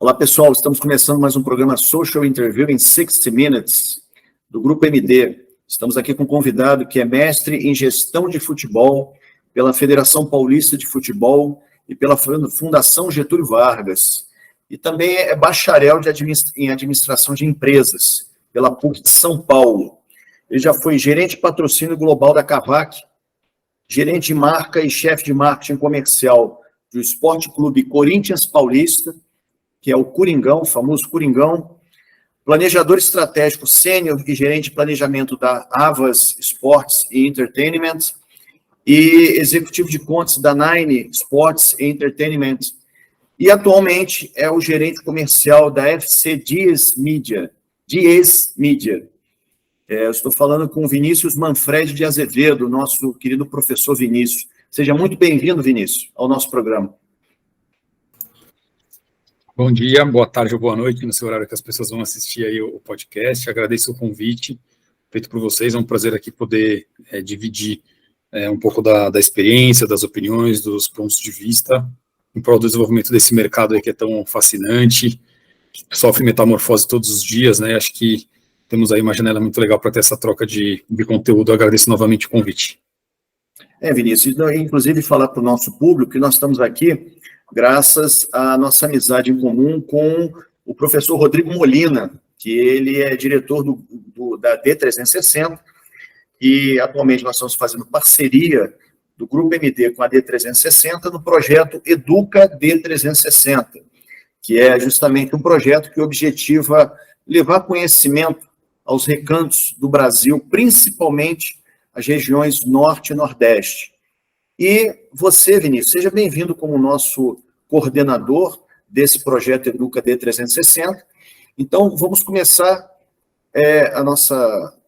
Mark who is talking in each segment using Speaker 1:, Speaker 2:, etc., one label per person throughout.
Speaker 1: Olá, pessoal. Estamos começando mais um programa Social Interview em 60 Minutes, do Grupo MD. Estamos aqui com um convidado que é mestre em gestão de futebol pela Federação Paulista de Futebol e pela Fundação Getúlio Vargas. E também é bacharel em administração de empresas pela PUC de São Paulo. Ele já foi gerente de patrocínio global da Cavac, gerente de marca e chefe de marketing comercial do Esporte Clube Corinthians Paulista, que é o Coringão, o famoso Coringão, planejador estratégico sênior e gerente de planejamento da Havas Sports e Entertainment, e executivo de contas da Nine Sports e Entertainment, e atualmente é o gerente comercial da FC Dias Media. Eu estou falando com o Vinícius Manfredi de Azevedo, nosso querido professor Vinícius. Seja muito bem-vindo, Vinícius, ao nosso programa.
Speaker 2: Bom dia, boa tarde ou boa noite, no seu horário que as pessoas vão assistir aí o podcast. Agradeço o convite feito por vocês. É um prazer aqui poder dividir um pouco da experiência, das opiniões, dos pontos de vista em prol do desenvolvimento desse mercado aí que é tão fascinante, que sofre metamorfose todos os dias, né? Acho que temos aí uma janela muito legal para ter essa troca de conteúdo. Eu agradeço novamente o convite.
Speaker 1: Vinícius, inclusive falar para o nosso público que nós estamos aqui graças à nossa amizade em comum com o professor Rodrigo Molina, que ele é diretor da D360, e atualmente nós estamos fazendo parceria do Grupo MD com a D360 no projeto Educa D360, que é justamente um projeto que objetiva levar conhecimento aos recantos do Brasil, principalmente as regiões Norte e Nordeste. E você, Vinícius, seja bem-vindo como nosso coordenador desse projeto Educa D360. Então, vamos começar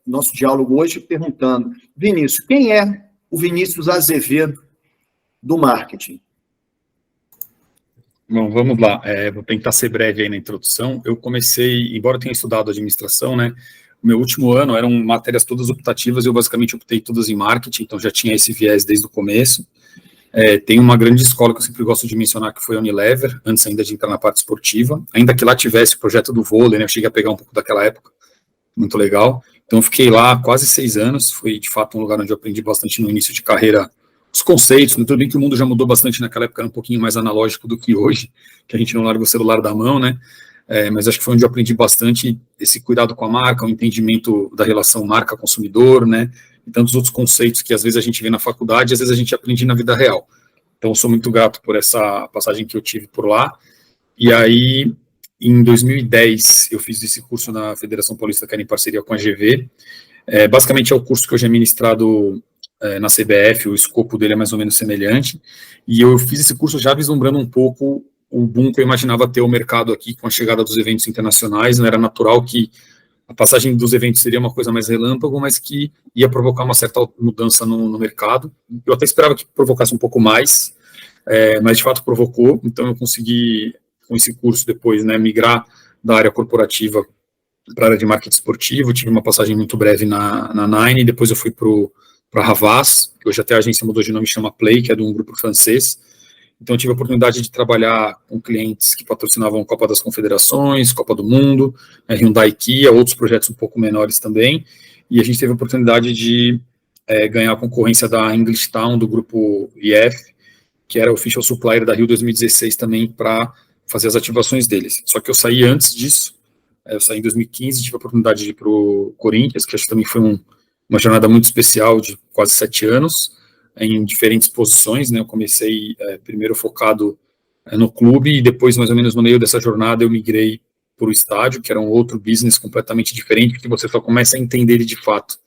Speaker 1: nosso diálogo hoje perguntando, Vinícius, quem é o Vinícius Azevedo do marketing?
Speaker 2: Bom, vamos lá. Vou tentar ser breve aí na introdução. Eu comecei, embora eu tenha estudado administração, né? O meu último ano eram matérias todas optativas e eu basicamente optei todas em marketing, então já tinha esse viés desde o começo. Tem uma grande escola que eu sempre gosto de mencionar, que foi a Unilever, antes ainda de entrar na parte esportiva, ainda que lá tivesse o projeto do vôlei, né, eu cheguei a pegar um pouco daquela época, muito legal. Então eu fiquei lá quase 6 anos, foi de fato um lugar onde eu aprendi bastante no início de carreira, os conceitos, tudo bem que o mundo já mudou bastante naquela época, era um pouquinho mais analógico do que hoje, que a gente não larga o celular da mão, né? Mas acho que foi onde eu aprendi bastante esse cuidado com a marca, o entendimento da relação marca-consumidor, né, e tantos outros conceitos que às vezes a gente vê na faculdade, às vezes a gente aprende na vida real. Então, eu sou muito grato por essa passagem que eu tive por lá. E aí, em 2010, eu fiz esse curso na Federação Paulista, que era em parceria com a GV. Basicamente, é o curso que hoje é ministrado na CBF, o escopo dele é mais ou menos semelhante. E eu fiz esse curso já vislumbrando um pouco o boom que eu imaginava ter o mercado aqui com a chegada dos eventos internacionais. Não era natural que a passagem dos eventos seria uma coisa mais relâmpago, mas que ia provocar uma certa mudança no mercado. Eu até esperava que provocasse um pouco mais, mas de fato provocou. Então eu consegui, com esse curso depois, né, migrar da área corporativa para a área de marketing esportivo. Tive uma passagem muito breve na Nine, depois eu fui para a Havas, que hoje até a agência mudou de nome, chama Play, que é de um grupo francês. Então, eu tive a oportunidade de trabalhar com clientes que patrocinavam Copa das Confederações, Copa do Mundo, Hyundai, Kia, outros projetos um pouco menores também, e a gente teve a oportunidade de ganhar a concorrência da English Town, do grupo IF, que era o Official Supplier da Rio 2016 também, para fazer as ativações deles. Só que eu saí antes disso, eu saí em 2015, tive a oportunidade de ir para o Corinthians, que acho que também foi uma jornada muito especial, de quase 7 anos, em diferentes posições, né? Eu comecei primeiro focado no clube e depois, mais ou menos no meio dessa jornada, eu migrei para o estádio, que era um outro business completamente diferente, que você só começa a entender ele de fato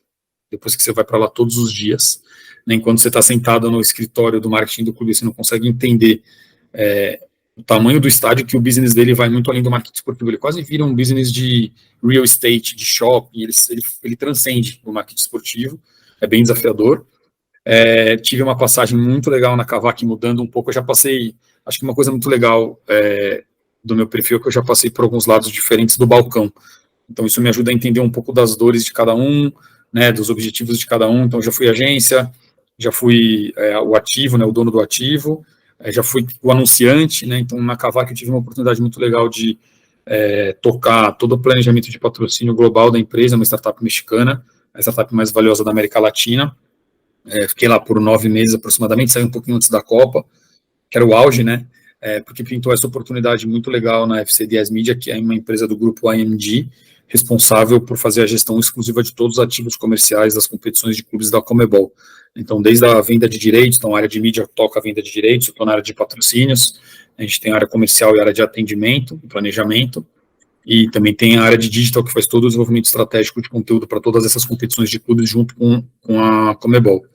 Speaker 2: depois que você vai para lá todos os dias, né? Enquanto você está sentado no escritório do marketing do clube, você não consegue entender o tamanho do estádio, que o business dele vai muito além do marketing esportivo, ele quase vira um business de real estate, de shopping, ele transcende o marketing esportivo, é bem desafiador. Tive uma passagem muito legal na Cavac, mudando um pouco, eu já passei, acho que uma coisa muito legal do meu perfil, que eu já passei por alguns lados diferentes do balcão, então isso me ajuda a entender um pouco das dores de cada um, né, dos objetivos de cada um. Então já fui agência, já fui o ativo, né, o dono do ativo, já fui o anunciante, né? Então na Cavac eu tive uma oportunidade muito legal de tocar todo o planejamento de patrocínio global da empresa, uma startup mexicana, a startup mais valiosa da América Latina. Fiquei lá por 9 meses aproximadamente, saí um pouquinho antes da Copa, que era o auge, né? Porque pintou essa oportunidade muito legal na FCDS Media, que é uma empresa do grupo IMG, responsável por fazer a gestão exclusiva de todos os ativos comerciais das competições de clubes da Conmebol. Então, desde a venda de direitos, então a área de mídia toca a venda de direitos, eu estou na área de patrocínios, a gente tem a área comercial e a área de atendimento e planejamento, e também tem a área de digital, que faz todo o desenvolvimento estratégico de conteúdo para todas essas competições de clubes junto com a Conmebol.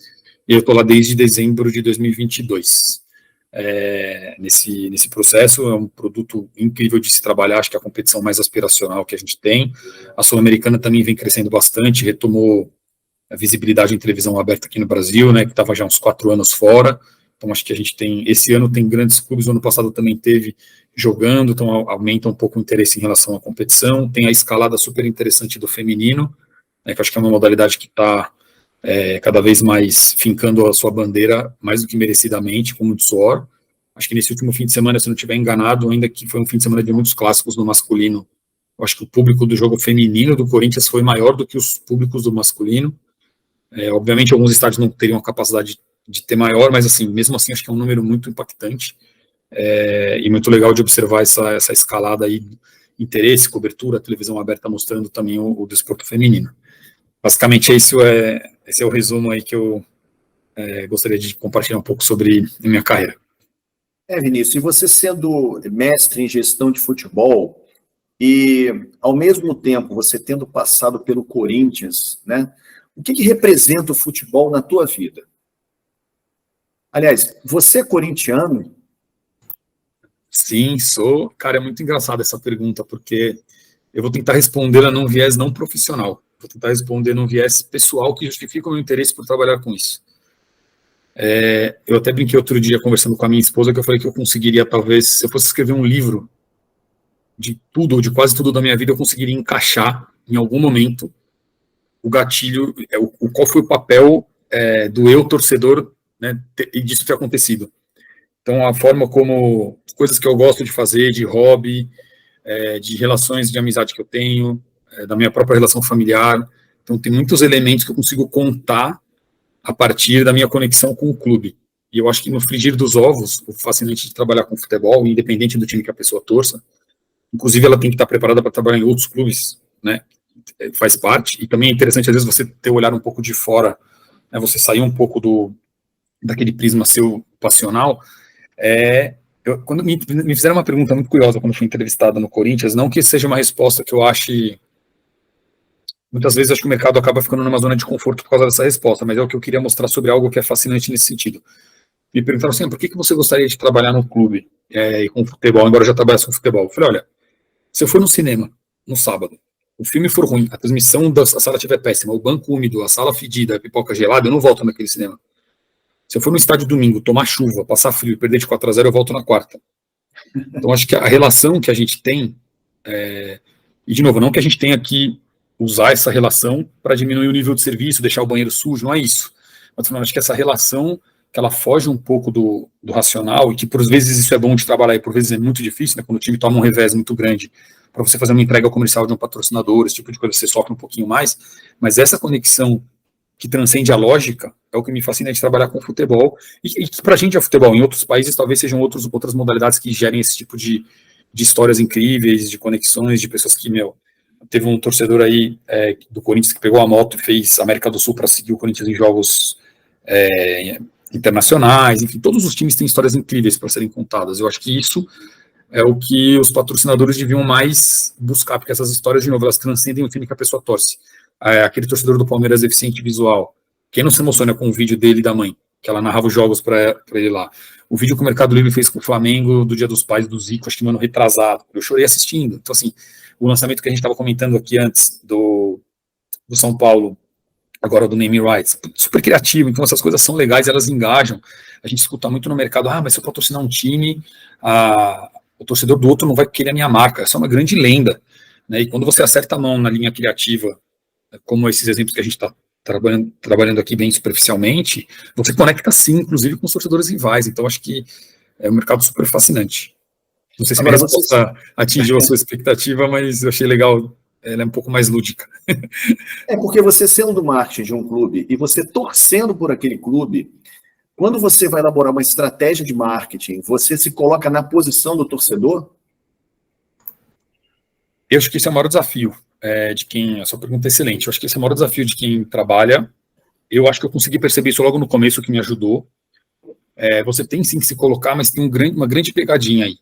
Speaker 2: E eu estou lá desde dezembro de 2022. Nesse processo, é um produto incrível de se trabalhar, acho que é a competição mais aspiracional que a gente tem. A Sul-Americana também vem crescendo bastante, retomou a visibilidade em televisão aberta aqui no Brasil, né, que estava já uns 4 anos fora. Então acho que a gente tem, esse ano tem grandes clubes, o ano passado também teve jogando, então aumenta um pouco o interesse em relação à competição. Tem a escalada super interessante do feminino, né, que acho que é uma modalidade que está cada vez mais fincando a sua bandeira, mais do que merecidamente, com muito suor. Acho que nesse último fim de semana, se não estiver enganado, ainda que foi um fim de semana de muitos clássicos no masculino, eu acho que o público do jogo feminino do Corinthians foi maior do que os públicos do masculino. Obviamente, alguns estádios não teriam a capacidade de ter maior, mas assim, mesmo assim, acho que é um número muito impactante e muito legal de observar essa escalada aí, interesse, cobertura, televisão aberta mostrando também o desporto feminino. Basicamente, esse é o resumo aí que eu gostaria de compartilhar um pouco sobre a minha carreira.
Speaker 1: Vinícius, e você sendo mestre em gestão de futebol e, ao mesmo tempo, você tendo passado pelo Corinthians, né? O que representa o futebol na tua vida? Aliás, você é corintiano?
Speaker 2: Sim, sou. Cara, é muito engraçado essa pergunta, porque eu vou tentar respondê-la num viés não profissional. Vou tentar responder num viés pessoal que justifica o meu interesse por trabalhar com isso. Eu até brinquei outro dia, conversando com a minha esposa, que eu falei que eu conseguiria, talvez, se eu fosse escrever um livro de tudo, ou de quase tudo da minha vida, eu conseguiria encaixar, em algum momento, o gatilho, qual foi o papel do eu, torcedor, né, e disso ter acontecido. Então, a forma como, coisas que eu gosto de fazer, de hobby, de relações de amizade que eu tenho, da minha própria relação familiar. Então, tem muitos elementos que eu consigo contar a partir da minha conexão com o clube. E eu acho que no frigir dos ovos, o fascinante de trabalhar com futebol, independente do time que a pessoa torça, inclusive ela tem que estar preparada para trabalhar em outros clubes, né? Faz parte. E também é interessante, às vezes, você ter o olhar um pouco de fora, né? Você sair um pouco daquele prisma seu passional. Quando me fizeram uma pergunta muito curiosa quando fui entrevistado no Corinthians, não que seja uma resposta que eu ache. Muitas vezes acho que o mercado acaba ficando numa zona de conforto por causa dessa resposta, mas é o que eu queria mostrar sobre algo que é fascinante nesse sentido. Me perguntaram assim, por que você gostaria de trabalhar no clube e com futebol, embora eu já trabalhasse com futebol? Eu falei, olha, se eu for no cinema, no sábado, o filme for ruim, a transmissão da sala estiver péssima, o banco úmido, a sala fedida, a pipoca gelada, eu não volto naquele cinema. Se eu for no estádio domingo, tomar chuva, passar frio e perder de 4-0, eu volto na quarta. Então, acho que a relação que a gente tem, e de novo, não que a gente tenha que usar essa relação para diminuir o nível de serviço, deixar o banheiro sujo, não é isso. Mas acho que essa relação, que ela foge um pouco do racional, e que por vezes isso é bom de trabalhar e por vezes é muito difícil, né, quando o time toma um revés muito grande, para você fazer uma entrega comercial de um patrocinador, esse tipo de coisa, você sofre um pouquinho mais, mas essa conexão que transcende a lógica é o que me fascina de trabalhar com futebol, e que para a gente é futebol, em outros países talvez sejam outras modalidades que gerem esse tipo de histórias incríveis, de conexões, de pessoas que, teve um torcedor aí do Corinthians que pegou a moto e fez América do Sul para seguir o Corinthians em jogos internacionais, enfim, todos os times têm histórias incríveis para serem contadas. Eu acho que isso é o que os patrocinadores deviam mais buscar, porque essas histórias, de novo, elas transcendem o time que a pessoa torce. Aquele torcedor do Palmeiras deficiente visual, quem não se emociona com o vídeo dele e da mãe, que ela narrava os jogos para ele lá. O vídeo que o Mercado Livre fez com o Flamengo do Dia dos Pais do Zico, acho que no ano retrasado, eu chorei assistindo. Então, assim, o lançamento que a gente estava comentando aqui antes do São Paulo, agora do Naming Rights, super criativo, então essas coisas são legais, elas engajam. A gente escuta muito no mercado, mas se eu patrocinar um time, o torcedor do outro não vai querer a minha marca, essa é uma grande lenda, né? E quando você acerta a mão na linha criativa, como esses exemplos que a gente está trabalhando aqui bem superficialmente, você conecta sim, inclusive com os torcedores rivais. Então acho que É um mercado super fascinante. Não sei se minha resposta atingiu a sua expectativa, mas eu achei legal, ela é um pouco mais lúdica.
Speaker 1: É porque você sendo do marketing de um clube e você torcendo por aquele clube, quando você vai elaborar uma estratégia de marketing, você se coloca na posição do torcedor?
Speaker 2: Eu acho que esse é o maior desafio de quem... A sua pergunta é excelente. Eu acho que esse é o maior desafio de quem trabalha. Eu acho que eu consegui perceber isso logo no começo, que me ajudou. Você tem sim que se colocar, mas tem uma grande pegadinha aí.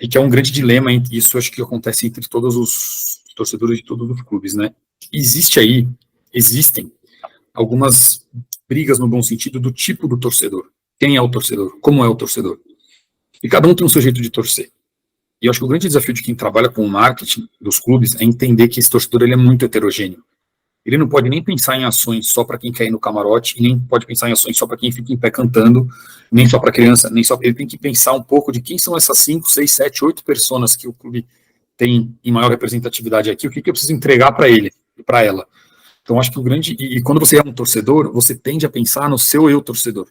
Speaker 2: E que é um grande dilema, e isso acho que acontece entre todos os torcedores de todos os clubes, né? Existem algumas brigas no bom sentido do tipo do torcedor. Quem é o torcedor? Como é o torcedor? E cada um tem o seu jeito de torcer. E eu acho que o grande desafio de quem trabalha com o marketing dos clubes é entender que esse torcedor ele é muito heterogêneo. Ele não pode nem pensar em ações só para quem quer ir no camarote, e nem pode pensar em ações só para quem fica em pé cantando, nem só para criança, nem só. Ele tem que pensar um pouco de quem são essas 5, 6, 7, 8 pessoas que o clube tem em maior representatividade aqui, o que eu preciso entregar para ele e para ela. Então, acho que o grande... E quando você é um torcedor, você tende a pensar no seu eu torcedor.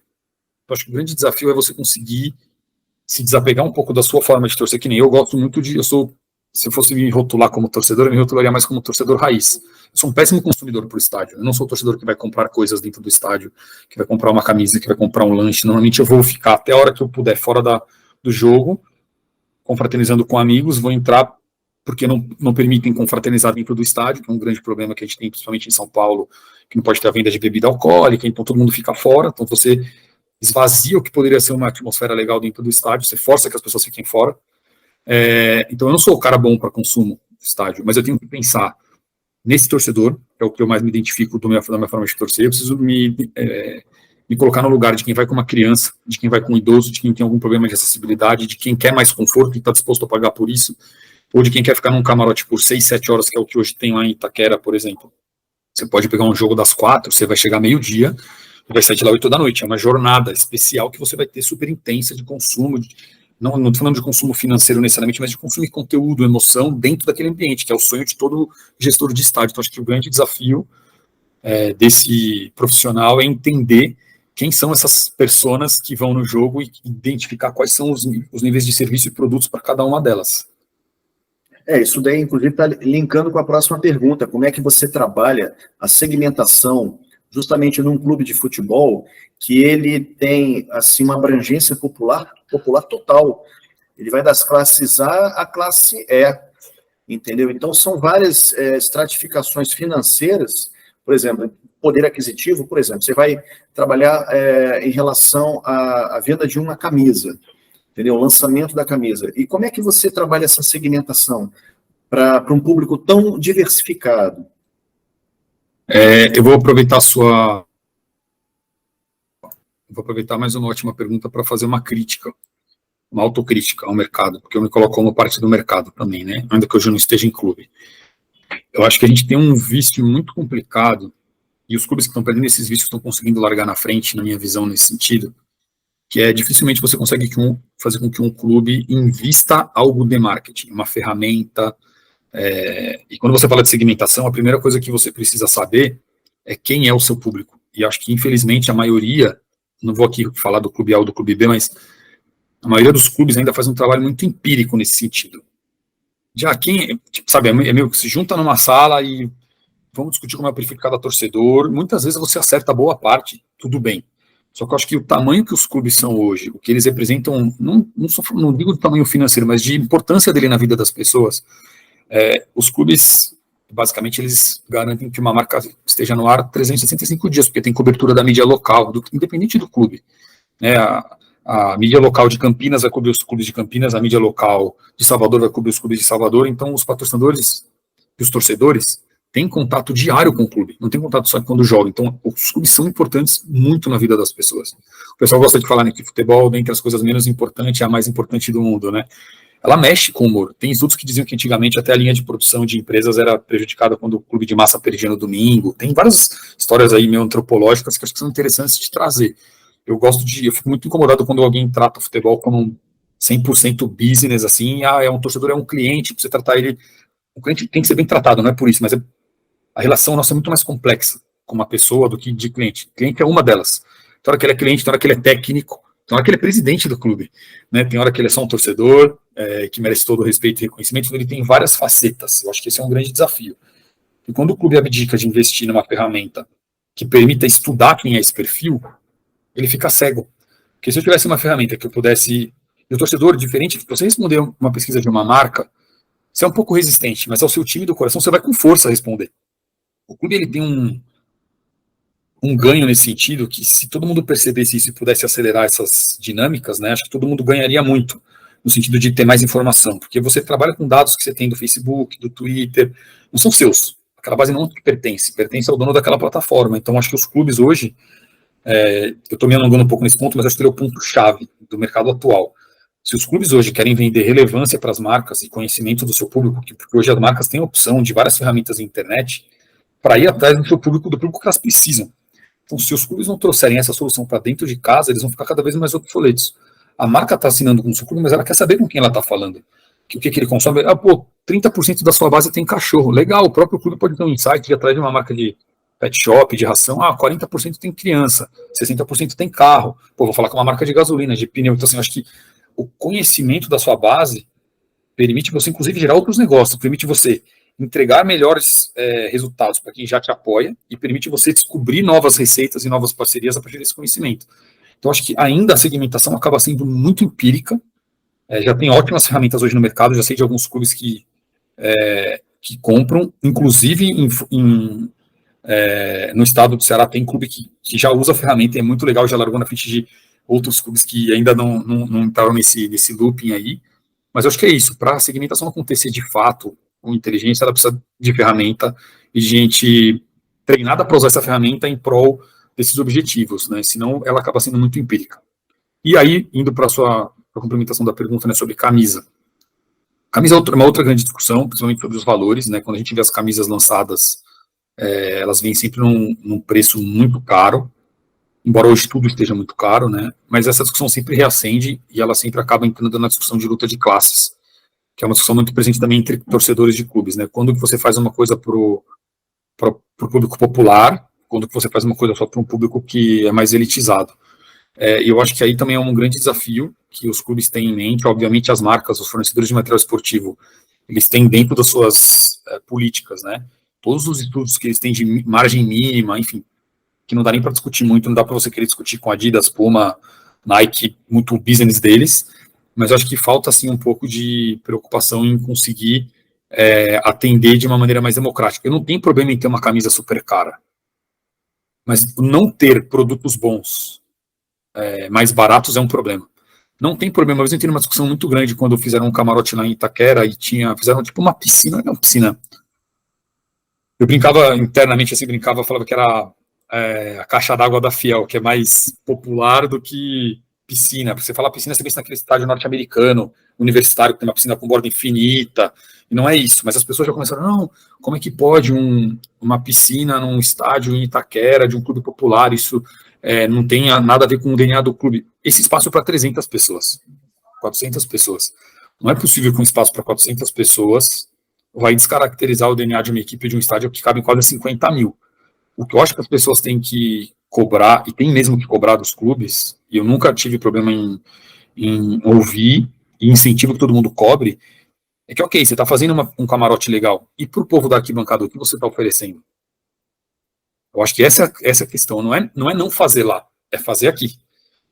Speaker 2: Então, acho que o grande desafio é você conseguir se desapegar um pouco da sua forma de torcer, que nem eu gosto muito de... Se eu fosse me rotular como torcedor, eu me rotularia mais como torcedor raiz. Eu sou um péssimo consumidor por estádio. Eu não sou o torcedor que vai comprar coisas dentro do estádio, que vai comprar uma camisa, que vai comprar um lanche. Normalmente eu vou ficar até a hora que eu puder fora do jogo, confraternizando com amigos, vou entrar porque não permitem confraternizar dentro do estádio, que é um grande problema que a gente tem, principalmente em São Paulo, que não pode ter a venda de bebida alcoólica, então todo mundo fica fora, então você esvazia o que poderia ser uma atmosfera legal dentro do estádio, você força que as pessoas fiquem fora. Então eu não sou o cara bom para consumo do estádio, mas eu tenho que pensar nesse torcedor, que é o que eu mais me identifico da minha forma de torcer. Eu preciso me colocar no lugar de quem vai com uma criança, de quem vai com um idoso, de quem tem algum problema de acessibilidade, de quem quer mais conforto e está disposto a pagar por isso, ou de quem quer ficar num camarote por 6, 7 horas, que é o que hoje tem lá em Itaquera, por exemplo. Você pode pegar um jogo das 4, você vai chegar meio-dia, vai sair de lá 8 da noite. É uma jornada especial que você vai ter super intensa de consumo, não estou falando de consumo financeiro necessariamente, mas de consumir conteúdo, emoção dentro daquele ambiente, que é o sonho de todo gestor de estádio. Então, acho que o grande desafio desse profissional é entender quem são essas pessoas que vão no jogo e identificar quais são os níveis de serviço e produtos para cada uma delas.
Speaker 1: Isso daí, inclusive, está linkando com a próxima pergunta. Como é que você trabalha a segmentação justamente num clube de futebol que ele tem, assim, uma abrangência popular total. Ele vai das classes A à classe E, entendeu? Então, são várias estratificações financeiras, por exemplo, poder aquisitivo, por exemplo, você vai trabalhar em relação à venda de uma camisa, entendeu? O lançamento da camisa. E como é que você trabalha essa segmentação para um público tão diversificado?
Speaker 2: Eu vou aproveitar mais uma ótima pergunta para fazer uma crítica, uma autocrítica ao mercado, porque eu me coloco como parte do mercado também, né? Ainda que eu já não esteja em clube. Eu acho que a gente tem um vício muito complicado, e os clubes que estão perdendo esses vícios estão conseguindo largar na frente, na minha visão, nesse sentido, que dificilmente você consegue fazer com que um clube invista algo de marketing, uma ferramenta. E quando você fala de segmentação, a primeira coisa que você precisa saber é quem é o seu público. E acho que, infelizmente, a maioria, não vou aqui falar do clube A ou do clube B, mas a maioria dos clubes ainda faz um trabalho muito empírico nesse sentido. Quem, sabe, é meio que se junta numa sala e vamos discutir como é o perfil de cada torcedor. Muitas vezes você acerta boa parte, tudo bem. Só que eu acho que o tamanho que os clubes são hoje, o que eles representam, não digo do tamanho financeiro, mas de importância dele na vida das pessoas, os clubes, basicamente, eles garantem que uma marca esteja no ar 365 dias, porque tem cobertura da mídia local, independente do clube. A mídia local de Campinas vai cobrir os clubes de Campinas, a mídia local de Salvador vai cobrir os clubes de Salvador, então os patrocinadores e os torcedores têm contato diário com o clube, não tem contato só quando joga. Então, os clubes são importantes muito na vida das pessoas. O pessoal gosta de falar, né, que futebol, dentre as coisas menos importantes, é a mais importante do mundo, né? Ela mexe com o humor. Tem estudos que diziam que antigamente até a linha de produção de empresas era prejudicada quando o clube de massa perdia no domingo. Tem várias histórias aí meio antropológicas que acho que são interessantes de trazer. Eu fico muito incomodado quando alguém trata o futebol como um 100% business, assim, um torcedor, é um cliente, pra você tratar ele, o cliente tem que ser bem tratado, não é por isso, mas a relação nossa é muito mais complexa com uma pessoa do que de cliente. O cliente é uma delas. Tem hora que ele é cliente, tem hora que ele é técnico, Tem hora que ele é presidente do clube, né? Tem hora que ele é só um torcedor, que merece todo o respeito e reconhecimento, então ele tem várias facetas. Eu acho que esse é um grande desafio. E quando o clube abdica de investir numa ferramenta que permita estudar quem é esse perfil, ele fica cego. Porque se eu tivesse uma ferramenta que eu pudesse... E o torcedor, diferente, se você responder uma pesquisa de uma marca, você é um pouco resistente, mas ao seu time do coração, você vai com força responder. O clube ele tem um ganho nesse sentido, que se todo mundo percebesse isso e pudesse acelerar essas dinâmicas, né, acho que todo mundo ganharia muito, no sentido de ter mais informação, porque você trabalha com dados que você tem do Facebook, do Twitter, não são seus, aquela base não te pertence ao dono daquela plataforma, então acho que os clubes hoje, eu estou me alongando um pouco nesse ponto, mas acho que ele é o ponto-chave do mercado atual. Se os clubes hoje querem vender relevância para as marcas e conhecimento do seu público, porque hoje as marcas têm a opção de várias ferramentas na internet, para ir atrás do seu público, do público que elas precisam. Então, se os clubes não trouxerem essa solução para dentro de casa, eles vão ficar cada vez mais obsoletos. A marca está assinando com o seu clube, mas ela quer saber com quem ela está falando. O que ele consome? 30% da sua base tem cachorro. Legal, o próprio clube pode ter um insight de atrás de uma marca de pet shop, de ração. 40% tem criança, 60% tem carro. Vou falar com uma marca de gasolina, de pneu. Então, assim, eu acho que o conhecimento da sua base permite você, inclusive, gerar outros negócios, permite você entregar melhores resultados para quem já te apoia e permite você descobrir novas receitas e novas parcerias a partir desse conhecimento. Então, acho que ainda a segmentação acaba sendo muito empírica, já tem ótimas ferramentas hoje no mercado, já sei de alguns clubes que compram, inclusive no estado do Ceará tem clube que já usa a ferramenta e é muito legal, já largou na frente de outros clubes que ainda não estavam nesse looping aí, mas eu acho que é isso, para a segmentação acontecer de fato, com inteligência, ela precisa de ferramenta e de gente treinada para usar essa ferramenta em prol desses objetivos, né? Senão ela acaba sendo muito empírica. E aí, indo para a complementação da pergunta, né, sobre camisa. Camisa é uma outra grande discussão, principalmente sobre os valores, né? Quando a gente vê as camisas lançadas, elas vêm sempre num preço muito caro, embora hoje tudo esteja muito caro, né? Mas essa discussão sempre reacende e ela sempre acaba entrando na discussão de luta de classes, que é uma discussão muito presente também entre torcedores de clubes, né? Quando que você faz uma coisa para o público popular, quando que você faz uma coisa só para um público que é mais elitizado. E eu acho que aí também é um grande desafio que os clubes têm em mente. Obviamente as marcas, os fornecedores de material esportivo, eles têm dentro das suas políticas, né? Todos os estudos que eles têm de margem mínima, enfim, que não dá nem para discutir muito, não dá para você querer discutir com Adidas, Puma, Nike, muito o business deles, mas eu acho que falta, assim, um pouco de preocupação em conseguir atender de uma maneira mais democrática. Eu não tenho problema em ter uma camisa super cara, mas não ter produtos bons, mais baratos é um problema. Não tem problema, mas eu entrei numa discussão muito grande quando fizeram um camarote lá em Itaquera e fizeram tipo uma piscina, não é uma piscina. Eu brincava internamente, assim, falava que era a caixa d'água da Fiel, que é mais popular do que piscina. Porque você fala piscina, você pensa naquele estádio norte-americano, universitário, que tem uma piscina com borda infinita, e não é isso. Mas as pessoas já começaram, não, como é que pode uma piscina num estádio em Itaquera, de um clube popular, isso não tem nada a ver com o DNA do clube. Esse espaço é para 300 pessoas, 400 pessoas. Não é possível que um espaço para 400 pessoas vai descaracterizar o DNA de uma equipe de um estádio que cabe em quase 50 mil. O que eu acho que as pessoas têm que cobrar, e tem mesmo que cobrar dos clubes, e eu nunca tive problema em ouvir, e incentivo que todo mundo cobre, é que, ok, você está fazendo um camarote legal, e para o povo da arquibancada, o que você está oferecendo? Eu acho que essa é a questão, não é não fazer lá, é fazer aqui.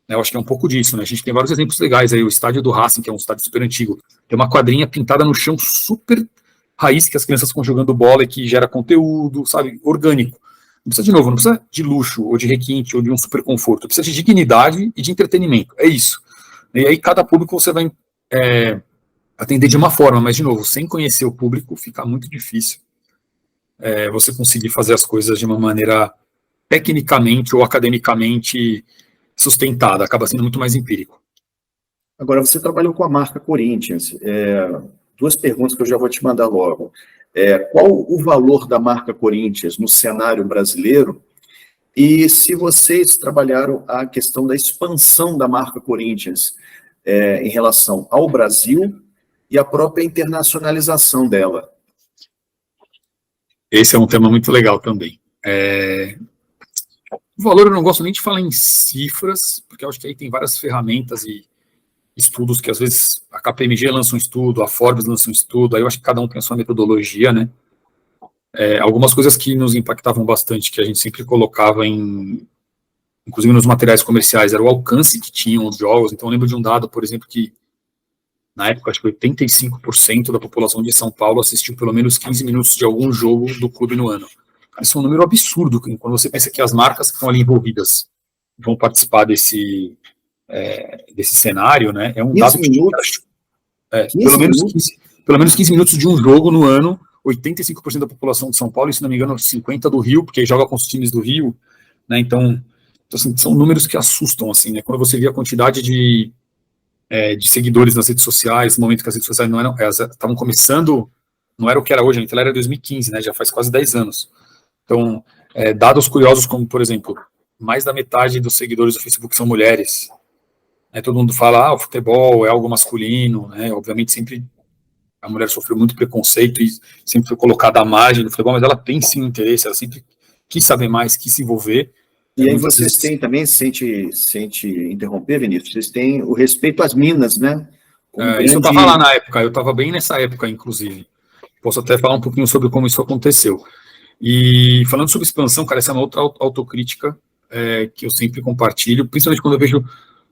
Speaker 2: Eu acho que é um pouco disso, né? A gente tem vários exemplos legais aí, o estádio do Racing, que é um estádio super antigo, tem uma quadrinha pintada no chão super raiz, que as crianças ficam jogando bola e que gera conteúdo, sabe, orgânico. Não precisa, de novo, não precisa de luxo, ou de requinte, ou de um super conforto, precisa de dignidade e de entretenimento, é isso. E aí cada público você vai atender de uma forma, mas, de novo, sem conhecer o público, fica muito difícil você conseguir fazer as coisas de uma maneira tecnicamente ou academicamente sustentada, acaba sendo muito mais empírico.
Speaker 1: Agora, você trabalhou com a marca Corinthians. Duas perguntas que eu já vou te mandar logo. Qual o valor da marca Corinthians no cenário brasileiro? E se vocês trabalharam a questão da expansão da marca Corinthians em relação ao Brasil e a própria internacionalização dela?
Speaker 2: Esse é um tema muito legal também. O valor eu não gosto nem de falar em cifras, porque eu acho que aí tem várias ferramentas e estudos que às vezes a KPMG lança um estudo, a Forbes lança um estudo, aí eu acho que cada um tem a sua metodologia, né? Algumas coisas que nos impactavam bastante, que a gente sempre colocava inclusive nos materiais comerciais, era o alcance que tinham os jogos. Então eu lembro de um dado, por exemplo, que na época acho que 85% da população de São Paulo assistiu pelo menos 15 minutos de algum jogo do clube no ano. Isso é um número absurdo, quando você pensa que as marcas que estão ali envolvidas vão participar desse cenário, né? É um dado que pelo menos 15 minutos de um jogo no ano, 85% da população de São Paulo, e se não me engano, 50% do Rio, porque joga com os times do Rio, né? Então assim, são números que assustam, assim, né? Quando você vê a quantidade de seguidores nas redes sociais, no momento que as redes sociais estavam começando, não era o que era hoje, ela era 2015, né? Já faz quase 10 anos. Então, dados curiosos como, por exemplo, mais da metade dos seguidores do Facebook são mulheres. Todo mundo fala, o futebol é algo masculino, né? Obviamente sempre a mulher sofreu muito preconceito e sempre foi colocada à margem do futebol, mas ela tem sim interesse, ela sempre quis saber mais, quis se envolver.
Speaker 1: E aí vocês têm também, sem te interromper, Vinícius, vocês têm o respeito às minas, né?
Speaker 2: Isso eu estava lá na época, eu estava bem nessa época, inclusive. Posso até falar um pouquinho sobre como isso aconteceu. E falando sobre expansão, cara, essa é uma outra autocrítica que eu sempre compartilho, principalmente quando eu vejo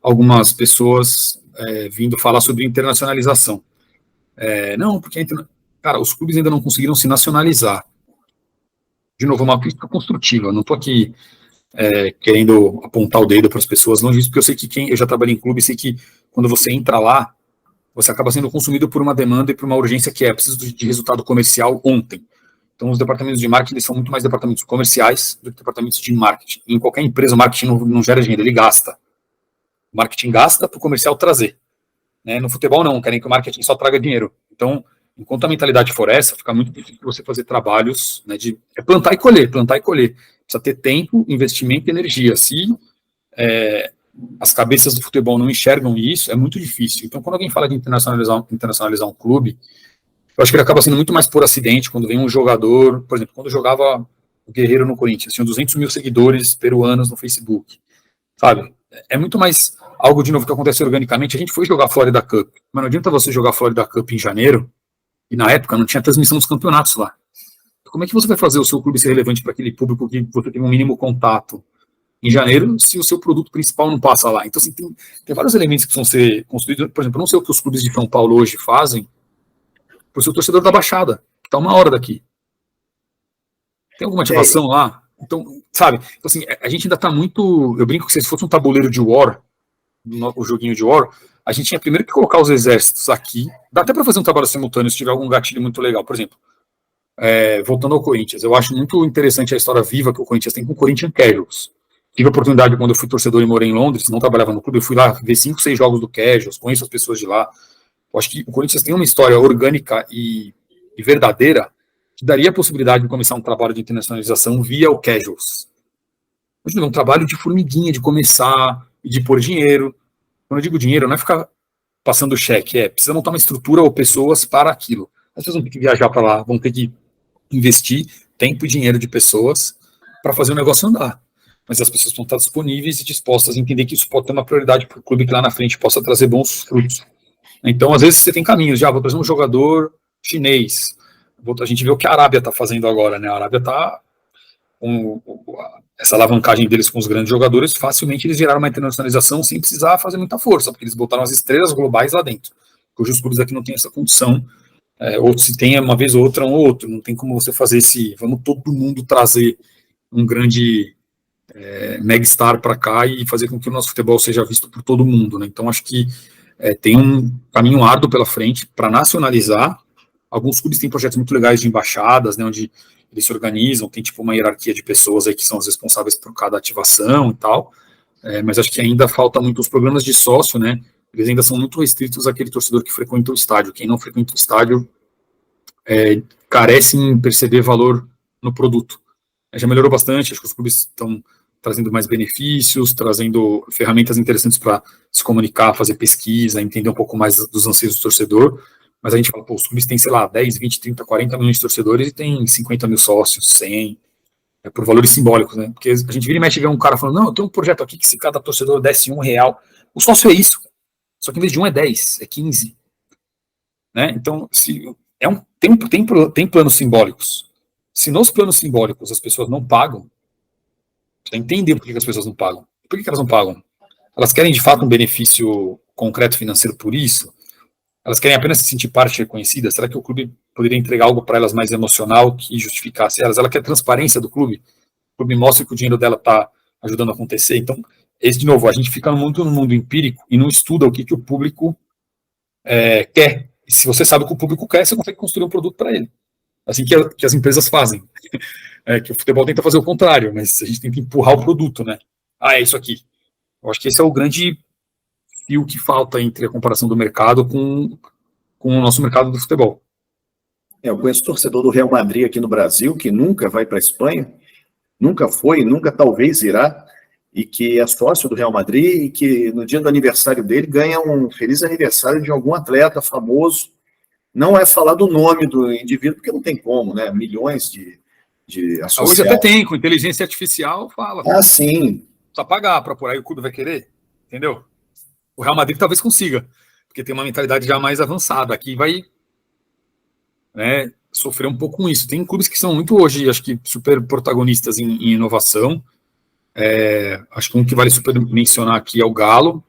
Speaker 2: algumas pessoas vindo falar sobre internacionalização. Não, porque, cara, os clubes ainda não conseguiram se nacionalizar. De novo, uma crítica construtiva, não estou aqui querendo apontar o dedo para as pessoas, longe disso, porque eu sei que eu já trabalhei em clube, sei que quando você entra lá, você acaba sendo consumido por uma demanda e por uma urgência que preciso de resultado comercial ontem. Então, os departamentos de marketing são muito mais departamentos comerciais do que departamentos de marketing. Em qualquer empresa, o marketing não gera dinheiro, ele gasta. O marketing gasta para o comercial trazer. No futebol, não, querem que o marketing só traga dinheiro. Então, enquanto a mentalidade for essa, fica muito difícil você fazer trabalhos de plantar e colher, plantar e colher. Precisa ter tempo, investimento e energia. Se as cabeças do futebol não enxergam isso, é muito difícil. Então, quando alguém fala de internacionalizar um clube, eu acho que ele acaba sendo muito mais por acidente, quando vem um jogador, por exemplo, quando jogava o Guerreiro no Corinthians, tinha 200 mil seguidores peruanos no Facebook, sabe? É muito mais algo, de novo, que acontece organicamente. A gente foi jogar Florida Cup, mas não adianta você jogar Florida Cup em janeiro, e na época não tinha transmissão dos campeonatos lá. Como é que você vai fazer o seu clube ser relevante para aquele público que você tem um mínimo contato em janeiro, se o seu produto principal não passa lá? Então, assim, tem vários elementos que precisam ser construídos. Por exemplo, eu não sei o que os clubes de São Paulo hoje fazem para o seu torcedor da Baixada, que está 1 hora daqui. Tem alguma ativação lá? Então, sabe? Então, assim, a gente ainda está muito... Eu brinco que se fosse um tabuleiro de War, o joguinho de War, a gente tinha primeiro que colocar os exércitos aqui. Dá até para fazer um trabalho simultâneo se tiver algum gatilho muito legal. Por exemplo, voltando ao Corinthians, eu acho muito interessante a história viva que o Corinthians tem com o Corinthians Casuals. Tive a oportunidade, quando eu fui torcedor e morei em Londres, não trabalhava no clube, eu fui lá ver 5, 6 jogos do Casuals, conheço as pessoas de lá. Eu acho que o Corinthians tem uma história orgânica e verdadeira que daria a possibilidade de começar um trabalho de internacionalização via o Casuals. Mas não é um trabalho de formiguinha, de começar e de pôr dinheiro. Quando eu digo dinheiro, não é ficar passando cheque, precisa montar uma estrutura ou pessoas para aquilo. As pessoas vão ter que viajar para lá, vão ter que investir tempo e dinheiro de pessoas para fazer o negócio andar. Mas as pessoas vão estar disponíveis e dispostas a entender que isso pode ter uma prioridade para o clube que lá na frente possa trazer bons frutos. Então, às vezes, você tem caminhos. Vou trazer um jogador chinês. A gente vê o que a Arábia está fazendo agora, né? A Arábia está com essa alavancagem deles com os grandes jogadores, facilmente eles geraram uma internacionalização sem precisar fazer muita força, porque eles botaram as estrelas globais lá dentro. Hoje os clubes aqui não têm essa condição, ou se tem uma vez ou outra, um ou outro. Não tem como você fazer vamos todo mundo trazer um grande megastar para cá e fazer com que o nosso futebol seja visto por todo mundo, né? Então, acho que tem um caminho árduo pela frente para nacionalizar. Alguns clubes têm projetos muito legais de embaixadas, né, onde eles se organizam, tem tipo uma hierarquia de pessoas aí que são os responsáveis por cada ativação e tal, mas acho que ainda falta muito os programas de sócio, né, eles ainda são muito restritos àquele torcedor que frequenta o estádio. Quem não frequenta o estádio carece em perceber valor no produto. Já melhorou bastante, acho que os clubes estão trazendo mais benefícios, trazendo ferramentas interessantes para se comunicar, fazer pesquisa, entender um pouco mais dos anseios do torcedor, mas a gente fala, os clubes têm, sei lá, 10, 20, 30, 40 milhões de torcedores e tem 50 mil sócios, 100. por valores simbólicos, né? Porque a gente vira e mexe e vê um cara falando, não, eu tenho um projeto aqui que se cada torcedor desse R$1, o sócio é isso. Só que em vez de 1 é 10, é 15. Né? Então, tem planos simbólicos. Se nos planos simbólicos as pessoas não pagam, você tem que entender por que as pessoas não pagam. Por que elas não pagam? Elas querem, de fato, um benefício concreto financeiro por isso? Elas querem apenas se sentir parte reconhecida? Será que o clube poderia entregar algo para elas mais emocional que justificasse elas? Ela quer transparência do clube? O clube mostra que o dinheiro dela está ajudando a acontecer? Então, de novo, a gente fica muito no mundo empírico e não estuda o que o público quer. E se você sabe o que o público quer, você consegue construir um produto para ele. Assim que as empresas fazem. Que o futebol tenta fazer o contrário, mas a gente tenta empurrar o produto, né? É isso aqui. Eu acho que esse é o grande fio que falta entre a comparação do mercado com o nosso mercado do futebol.
Speaker 1: Eu conheço torcedor do Real Madrid aqui no Brasil, que nunca vai para a Espanha, nunca foi, nunca talvez irá, e que é sócio do Real Madrid, e que no dia do aniversário dele ganha um feliz aniversário de algum atleta famoso. Não é falar do nome do indivíduo, porque não tem como, né? Milhões de associados.
Speaker 2: Hoje até tem, com inteligência artificial, fala.
Speaker 1: Sim.
Speaker 2: Só pagar para por aí o clube vai querer, entendeu? O Real Madrid talvez consiga, porque tem uma mentalidade já mais avançada. Aqui vai sofrer um pouco com isso. Tem clubes que são muito hoje, acho que super protagonistas em inovação. Acho que um que vale super mencionar aqui é o Galo.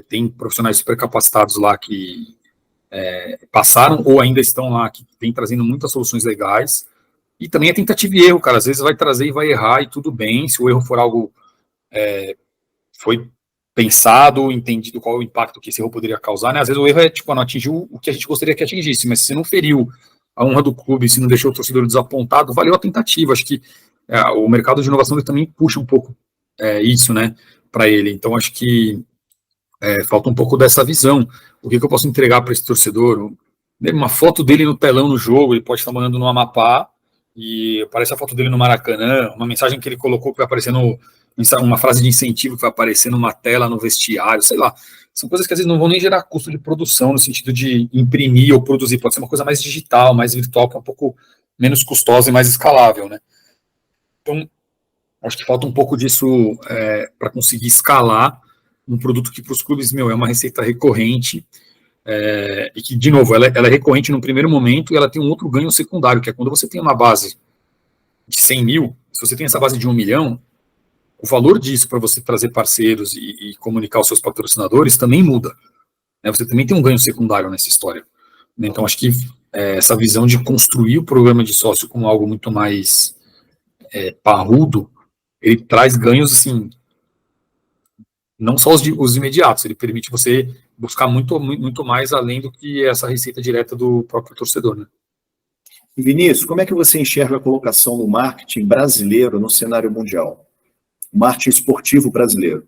Speaker 2: Tem profissionais super capacitados lá que passaram ou ainda estão lá, que vem trazendo muitas soluções legais. E também é tentativa e erro, cara. Às vezes vai trazer e vai errar e tudo bem. Se o erro for algo foi pensado, entendido qual é o impacto que esse erro poderia causar, né? Às vezes o erro não atingiu o que a gente gostaria que atingisse, mas se não feriu a honra do clube, se não deixou o torcedor desapontado, valeu a tentativa. Acho que o mercado de inovação ele também puxa um pouco isso, né, para ele. Então acho que falta um pouco dessa visão. O que eu posso entregar para esse torcedor? Uma foto dele no telão no jogo, ele pode estar morando no Amapá e aparece a foto dele no Maracanã, uma mensagem que ele colocou que vai aparecer uma frase de incentivo que vai aparecer numa tela no vestiário, sei lá. São coisas que às vezes não vão nem gerar custo de produção, no sentido de imprimir ou produzir. Pode ser uma coisa mais digital, mais virtual, que é um pouco menos custosa e mais escalável, né? Então, acho que falta um pouco disso para conseguir escalar um produto que para os clubes, é uma receita recorrente, e que, de novo, ela é recorrente no primeiro momento e ela tem um outro ganho secundário, que é quando você tem uma base de 100 mil, se você tem essa base de 1 milhão, o valor disso para você trazer parceiros e comunicar os seus patrocinadores também muda. Você também tem um ganho secundário nessa história. Então, acho que essa visão de construir o programa de sócio como algo muito mais parrudo, ele traz ganhos, assim, não só os imediatos, ele permite você buscar muito, muito mais além do que essa receita direta do próprio torcedor, né?
Speaker 1: Vinícius, como é que você enxerga a colocação do marketing brasileiro no cenário mundial? Marketing esportivo brasileiro.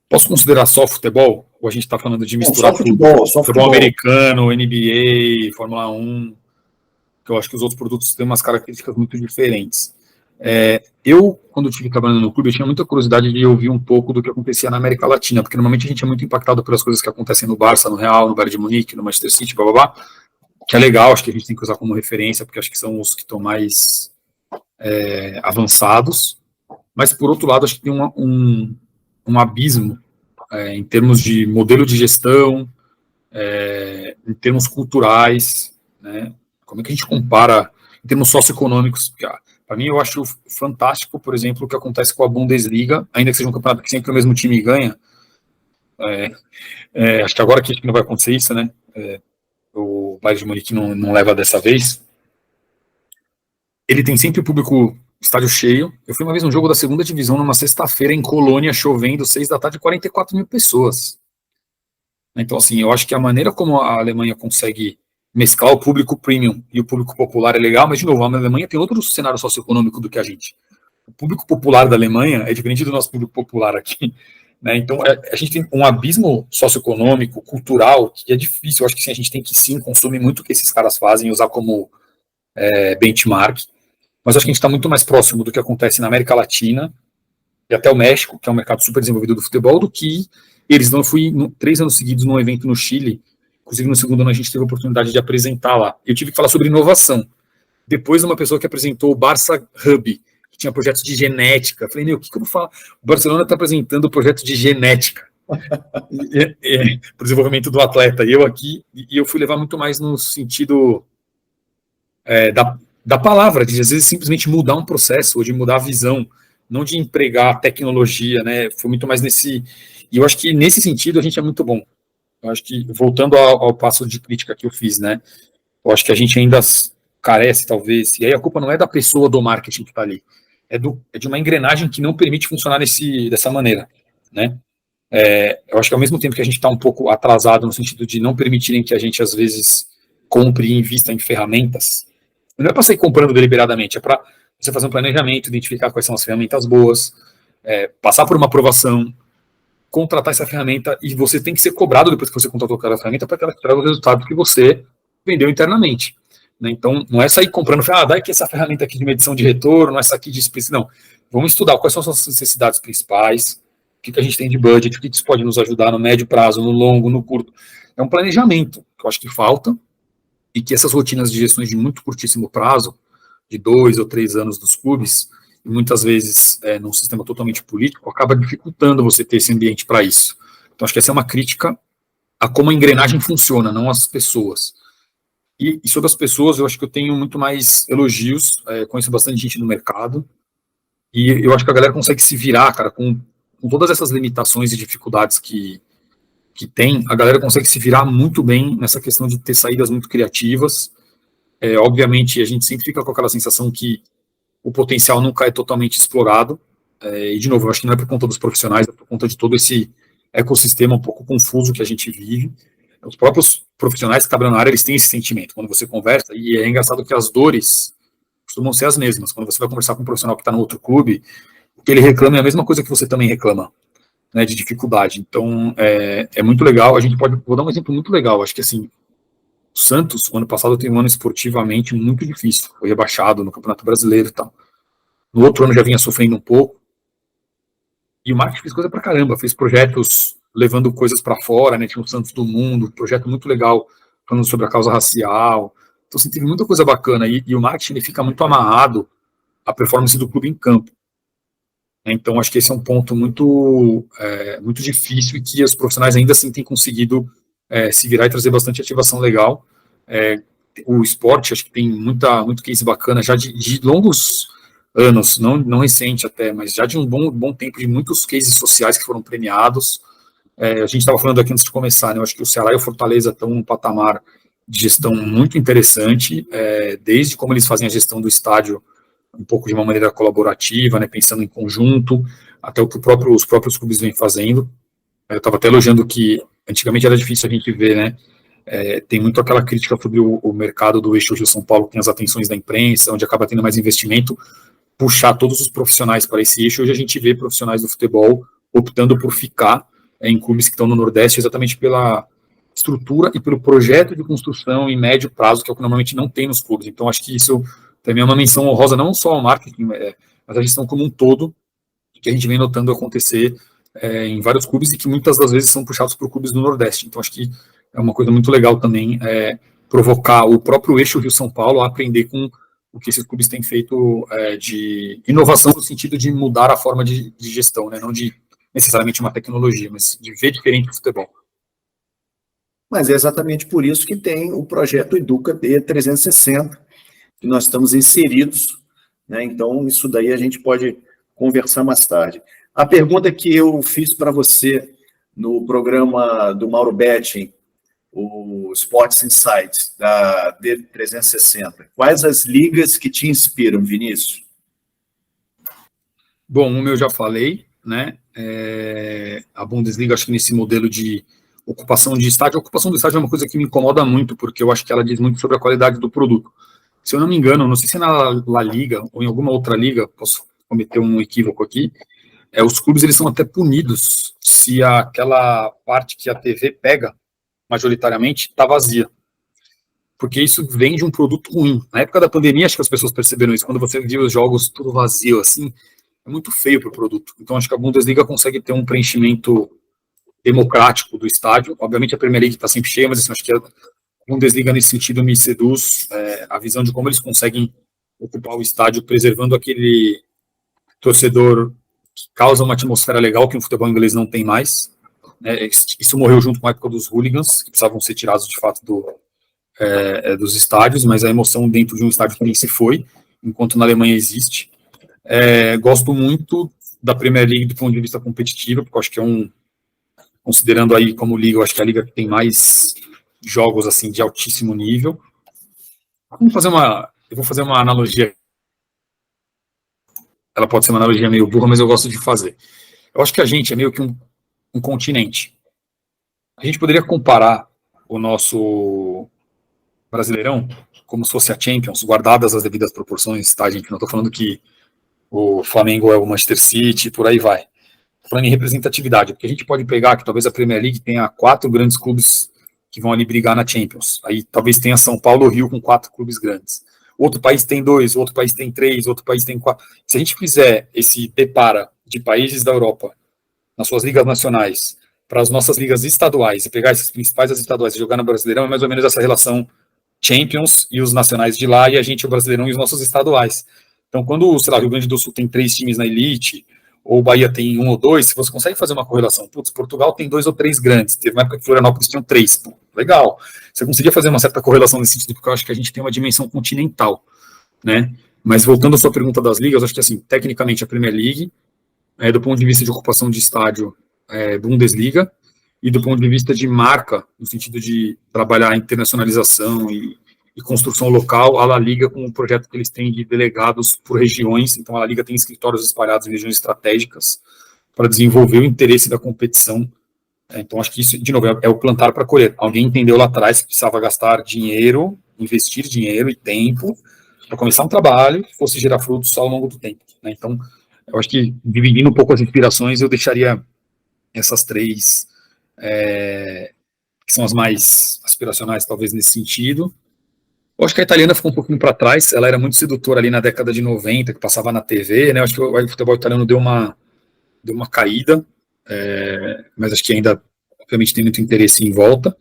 Speaker 2: Posso considerar só futebol? Ou a gente está falando de misturar
Speaker 1: só futebol,
Speaker 2: só futebol americano, NBA, Fórmula 1, que eu acho que os outros produtos têm umas características muito diferentes. Eu, quando estive trabalhando no clube, eu tinha muita curiosidade de ouvir um pouco do que acontecia na América Latina, porque normalmente a gente é muito impactado pelas coisas que acontecem no Barça, no Real, no Bayern de Munique, no Manchester City, blá, blá, blá, que é legal, acho que a gente tem que usar como referência, porque acho que são os que estão mais avançados, mas por outro lado acho que tem um abismo em termos de modelo de gestão, em termos culturais, né? Como é que a gente compara em termos socioeconômicos? Para mim eu acho fantástico, por exemplo, o que acontece com a Bundesliga, ainda que seja um campeonato que sempre o mesmo time ganha. Acho que agora que não vai acontecer isso, né? O Bayern de Munique não leva dessa vez. Ele tem sempre o público estádio cheio. Eu fui uma vez num jogo da segunda divisão, numa sexta-feira, em Colônia, chovendo, 6 da tarde, 44 mil pessoas. Então, assim, eu acho que a maneira como a Alemanha consegue mesclar o público premium e o público popular é legal, mas, de novo, a Alemanha tem outro cenário socioeconômico do que a gente. O público popular da Alemanha é diferente do nosso público popular aqui, né? Então, a gente tem um abismo socioeconômico, cultural, que é difícil. Eu acho que sim, a gente tem que, sim, consumir muito o que esses caras fazem e usar como benchmark. Mas acho que a gente está muito mais próximo do que acontece na América Latina e até o México, que é um mercado super desenvolvido do futebol, do que eles. Não, eu fui 3 anos seguidos num evento no Chile, inclusive no segundo ano a gente teve a oportunidade de apresentar lá. Eu tive que falar sobre inovação. depois uma pessoa que apresentou o Barça Hub, que tinha projetos de genética. Eu falei, meu, o que eu vou falar? O Barcelona está apresentando o projeto de genética para o desenvolvimento do atleta. E eu aqui, e eu fui levar muito mais no sentido da palavra, de às vezes simplesmente mudar um processo, ou de mudar a visão, não de empregar tecnologia, né? Foi muito mais nesse... E eu acho que nesse sentido a gente é muito bom. Eu acho que, voltando ao passo de crítica que eu fiz, né? Eu acho que a gente ainda carece, talvez, e aí a culpa não é da pessoa do marketing que está ali, é de uma engrenagem que não permite funcionar dessa maneira, né? Eu acho que ao mesmo tempo que a gente está um pouco atrasado no sentido de não permitirem que a gente, às vezes, compre e invista em ferramentas, não é para sair comprando deliberadamente, é para você fazer um planejamento, identificar quais são as ferramentas boas, passar por uma aprovação, contratar essa ferramenta, e você tem que ser cobrado depois que você contratou aquela ferramenta para que ela traga o resultado que você vendeu internamente. Né? Então, não é sair comprando, dá aqui essa ferramenta aqui de medição de retorno, essa aqui de... Não, vamos estudar quais são as nossas necessidades principais, o que a gente tem de budget, o que isso pode nos ajudar no médio prazo, no longo, no curto. É um planejamento que eu acho que falta, e que essas rotinas de gestões de muito curtíssimo prazo, de 2 ou 3 anos dos clubes, e muitas vezes num sistema totalmente político, acaba dificultando você ter esse ambiente para isso. Então, acho que essa é uma crítica a como a engrenagem funciona, não as pessoas. E sobre as pessoas, eu acho que eu tenho muito mais elogios, conheço bastante gente no mercado, e eu acho que a galera consegue se virar, cara, com todas essas limitações e dificuldades que tem, a galera consegue se virar muito bem nessa questão de ter saídas muito criativas. Obviamente, a gente sempre fica com aquela sensação que o potencial nunca é totalmente explorado, e de novo, eu acho que não é por conta dos profissionais, é por conta de todo esse ecossistema um pouco confuso que a gente vive. Os próprios profissionais que trabalham na área, eles têm esse sentimento, quando você conversa, e é engraçado que as dores costumam ser as mesmas, quando você vai conversar com um profissional que está no outro clube, o que ele reclama é a mesma coisa que você também reclama, né, de dificuldade. Então, é muito legal, vou dar um exemplo muito legal, acho que assim, o Santos, o ano passado, teve um ano esportivamente muito difícil, foi rebaixado no Campeonato Brasileiro e tal. No outro ano já vinha sofrendo um pouco, e o marketing fez coisa pra caramba, fez projetos levando coisas para fora, né, tinha o Santos do Mundo, um projeto muito legal, falando sobre a causa racial. Então, assim, teve muita coisa bacana, e o marketing ele fica muito amarrado à performance do clube em campo. Então, acho que esse é um ponto muito difícil, e que os profissionais ainda assim têm conseguido se virar e trazer bastante ativação legal. O esporte, acho que tem muito case bacana, já de longos anos, não recente até, mas já de um bom tempo, de muitos cases sociais que foram premiados. A gente estava falando aqui antes de começar, né, eu acho que o Ceará e o Fortaleza estão num patamar de gestão muito interessante, desde como eles fazem a gestão do estádio um pouco de uma maneira colaborativa, né, pensando em conjunto, até o que os próprios clubes vêm fazendo. Eu estava até elogiando que antigamente era difícil a gente ver, né, tem muito aquela crítica sobre o mercado do eixo Rio-São Paulo, que tem as atenções da imprensa, onde acaba tendo mais investimento, puxar todos os profissionais para esse eixo. Hoje a gente vê profissionais do futebol optando por ficar em clubes que estão no Nordeste, exatamente pela estrutura e pelo projeto de construção em médio prazo, que é o que normalmente não tem nos clubes. Então, acho que isso também é uma menção honrosa, não só ao marketing, mas a gestão como um todo, que a gente vem notando acontecer em vários clubes, e que muitas das vezes são puxados por clubes do Nordeste. Então, acho que é uma coisa muito legal também provocar o próprio eixo Rio-São Paulo a aprender com o que esses clubes têm feito de inovação, no sentido de mudar a forma de gestão, né? Não de necessariamente uma tecnologia, mas de ver diferente o futebol.
Speaker 1: Mas é exatamente por isso que tem o projeto Educa D360, que nós estamos inseridos, né? Então, isso daí a gente pode conversar mais tarde. A pergunta que eu fiz para você no programa do Mauro Betting, o Sports Insights, da D360, quais as ligas que te inspiram, Vinícius?
Speaker 2: Bom, o meu eu já falei, né? A Bundesliga, acho que nesse modelo de ocupação de estádio, a ocupação do estádio é uma coisa que me incomoda muito, porque eu acho que ela diz muito sobre a qualidade do produto. Se eu não me engano, não sei se é na La Liga ou em alguma outra liga, posso cometer um equívoco aqui, os clubes eles são até punidos se aquela parte que a TV pega, majoritariamente, está vazia. Porque isso vem de um produto ruim. Na época da pandemia, acho que as pessoas perceberam isso, quando você via os jogos tudo vazio, assim, é muito feio para o produto. Então, acho que a Bundesliga consegue ter um preenchimento democrático do estádio. Obviamente, a Premier League está sempre cheia, mas assim, acho que a Bundesliga, nesse sentido, me seduz, a visão de como eles conseguem ocupar o estádio, preservando aquele torcedor que causa uma atmosfera legal que no futebol inglês não tem mais. Isso morreu junto com a época dos hooligans, que precisavam ser tirados de fato dos estádios, mas a emoção dentro de um estádio também se foi, enquanto na Alemanha existe. Gosto muito da Premier League do ponto de vista competitivo, porque eu acho que considerando aí como liga, eu acho que é a liga que tem mais jogos assim de altíssimo nível. Eu vou fazer uma analogia. Ela pode ser uma analogia meio burra, mas eu gosto de fazer. Eu acho que a gente é meio que um continente. A gente poderia comparar o nosso Brasileirão como se fosse a Champions, guardadas as devidas proporções, tá, gente? Não estou falando que o Flamengo é o Manchester City, por aí vai. Estou falando em representatividade, porque a gente pode pegar que talvez a Premier League tenha 4 grandes clubes que vão ali brigar na Champions. Aí talvez tenha São Paulo ou Rio com 4 clubes grandes. Outro país tem 2, outro país tem 3, outro país tem 4. Se a gente fizer esse depara de países da Europa nas suas ligas nacionais para as nossas ligas estaduais e pegar esses principais das estaduais e jogar no Brasileirão, é mais ou menos essa relação Champions e os nacionais de lá, e a gente o Brasileirão e os nossos estaduais. Então, quando, sei lá, o Rio Grande do Sul tem 3 times na elite, ou o Bahia tem 1 ou 2, você consegue fazer uma correlação. Putz, Portugal tem 2 ou 3 grandes. Teve uma época que Florianópolis tinha 3. Pô, legal. Você conseguia fazer uma certa correlação nesse sentido, porque eu acho que a gente tem uma dimensão continental, né? Mas voltando à sua pergunta das ligas, acho que, assim, tecnicamente a Premier League, do ponto de vista de ocupação de estádio, Bundesliga, e do ponto de vista de marca, no sentido de trabalhar a internacionalização e construção local, a La Liga com o projeto que eles têm de delegados por regiões. Então a La Liga tem escritórios espalhados em regiões estratégicas para desenvolver o interesse da competição. Então acho que isso, de novo, é o plantar para colher. Alguém entendeu lá atrás que precisava gastar dinheiro, investir dinheiro e tempo para começar um trabalho que fosse gerar frutos ao longo do tempo, né? Então eu acho que, dividindo um pouco as inspirações, eu deixaria essas 3 que são as mais aspiracionais, talvez, nesse sentido. Eu acho que a italiana ficou um pouquinho para trás, ela era muito sedutora ali na década de 90, que passava na TV, né? Eu acho que o futebol italiano deu uma caída, mas acho que ainda, obviamente, tem muito interesse em volta.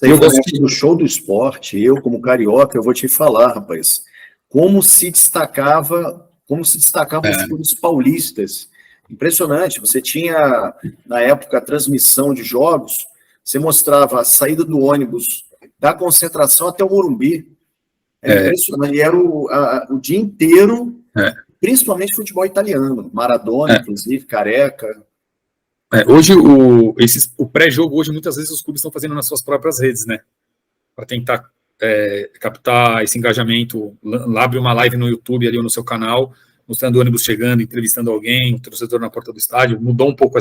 Speaker 1: Eu gosto do show do esporte, eu, como carioca, eu vou te falar, rapaz, como se destacavam os clubes paulistas. Impressionante, você tinha, na época, a transmissão de jogos, você mostrava a saída do ônibus da Concentração até o Morumbi. Impressionante, e era o dia inteiro, principalmente futebol italiano, Maradona, inclusive, Careca.
Speaker 2: Hoje, o pré-jogo, hoje, muitas vezes, os clubes estão fazendo nas suas próprias redes, né? Para tentar captar esse engajamento. Abre uma live no YouTube ali ou no seu canal, mostrando o ônibus chegando, entrevistando alguém, o torcedor na porta do estádio. Mudou um pouco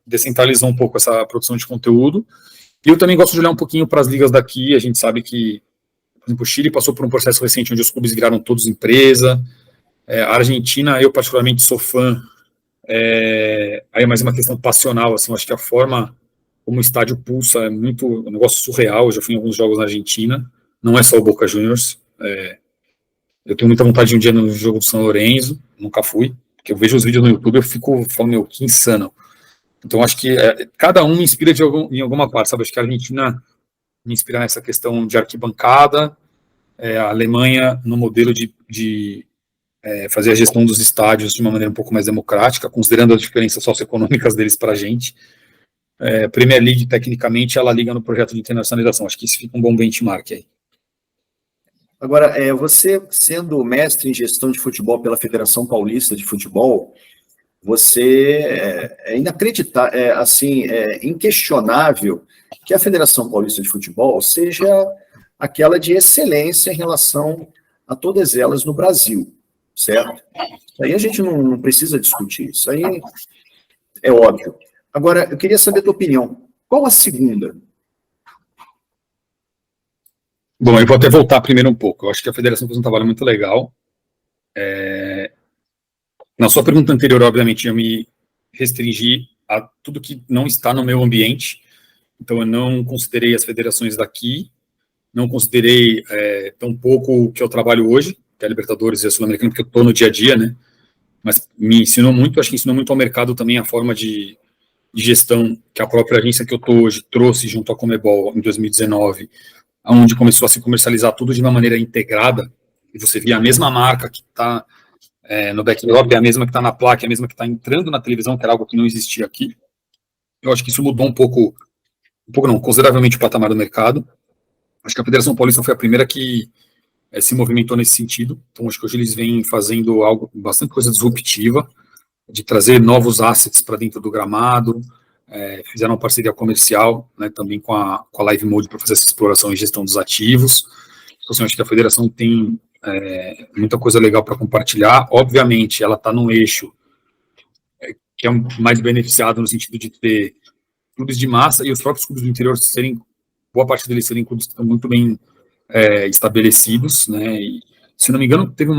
Speaker 2: descentralizou um pouco essa produção de conteúdo. E eu também gosto de olhar um pouquinho para as ligas daqui. A gente sabe que, por exemplo, o Chile passou por um processo recente onde os clubes viraram todos empresa. A Argentina, eu particularmente sou fã. Aí é mais uma questão passional, assim, eu acho que a forma como o estádio pulsa é um negócio surreal. Eu já fui em alguns jogos na Argentina, não é só o Boca Juniors. Eu tenho muita vontade de um dia no jogo do São Lourenço, nunca fui, porque eu vejo os vídeos no YouTube e eu fico falando, meu, que insano. Então acho que cada um me inspira em alguma parte, sabe? Acho que a Argentina me inspira nessa questão de arquibancada, a Alemanha no modelo de fazer a gestão dos estádios de uma maneira um pouco mais democrática, considerando as diferenças socioeconômicas deles para a gente. Premier League, tecnicamente, ela liga no projeto de internacionalização. Acho que isso fica um bom benchmark aí.
Speaker 1: Agora, você sendo mestre em gestão de futebol pela Federação Paulista de Futebol, você é inacreditável, inquestionável que a Federação Paulista de Futebol seja aquela de excelência em relação a todas elas no Brasil, certo? Isso aí a gente não precisa discutir, isso aí é óbvio. Agora, eu queria saber a tua opinião. Qual a segunda?
Speaker 2: Bom, eu vou até voltar primeiro um pouco. Eu acho que a Federação fez um trabalho muito legal. Na sua pergunta anterior, obviamente, eu me restringi a tudo que não está no meu ambiente. Então, eu não considerei as federações daqui, não considerei tão pouco o que eu trabalho hoje, que é a Libertadores e a Sul-Americana, porque eu estou no dia a dia, né? Mas me ensinou muito, acho que ensinou muito ao mercado também a forma de gestão que a própria agência que eu estou hoje trouxe junto à Conmebol em 2019, onde começou a se comercializar tudo de uma maneira integrada. e você via a mesma marca que está no backdrop, é a mesma que está na placa, é a mesma que está entrando na televisão, que era algo que não existia aqui. Eu acho que isso mudou consideravelmente o patamar do mercado. Acho que a Federação Paulista foi a primeira que se movimentou nesse sentido. Então, acho que hoje eles vêm fazendo bastante coisa disruptiva, de trazer novos assets para dentro do gramado, fizeram uma parceria comercial, né, também com a Live Mode para fazer essa exploração e gestão dos ativos. Então, assim, acho que a federação tem muita coisa legal para compartilhar. Obviamente, ela está num eixo que é mais beneficiado no sentido de ter clubes de massa e os próprios clubes do interior boa parte deles serem clubes que estão muito bem estabelecidos, né? E, se não me engano, teve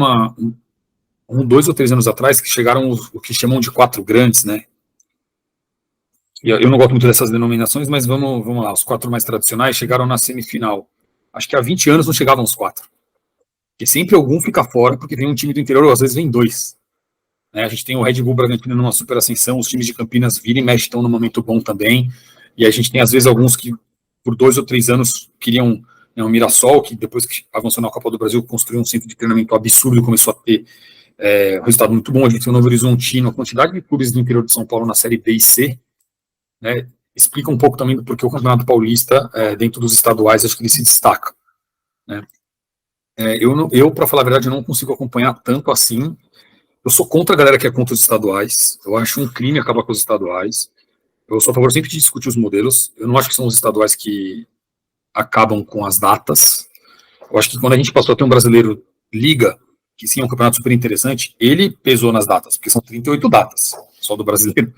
Speaker 2: 2 ou 3 anos atrás que chegaram o que chamam de 4 grandes, né? E eu não gosto muito dessas denominações, mas vamos lá, os 4 mais tradicionais chegaram na semifinal. Acho que há 20 anos não chegavam os 4. Porque sempre algum fica fora, porque vem um time do interior, ou às vezes vem 2. A gente tem o Red Bull Bragantino numa super ascensão, os times de Campinas vira e mexe estão num momento bom também, e a gente tem às vezes alguns que por 2 ou 3 anos queriam, o Mirassol, que depois que avançou na Copa do Brasil, construiu um centro de treinamento absurdo, começou a ter resultado muito bom. A gente tem o Novo Horizontino, a quantidade de clubes do interior de São Paulo na Série B e C, né, explica um pouco também do porquê o Campeonato Paulista, dentro dos estaduais, acho que ele se destaca, né. Eu, para falar a verdade, não consigo acompanhar tanto assim. Eu sou contra a galera que é contra os estaduais. Eu acho um crime acabar com os estaduais. Eu sou a favor sempre de discutir os modelos. Eu não acho que são os estaduais que acabam com as datas. Eu acho que quando a gente passou a ter um brasileiro liga, que sim é um campeonato super interessante, ele pesou nas datas, porque são 38 datas, só do brasileiro.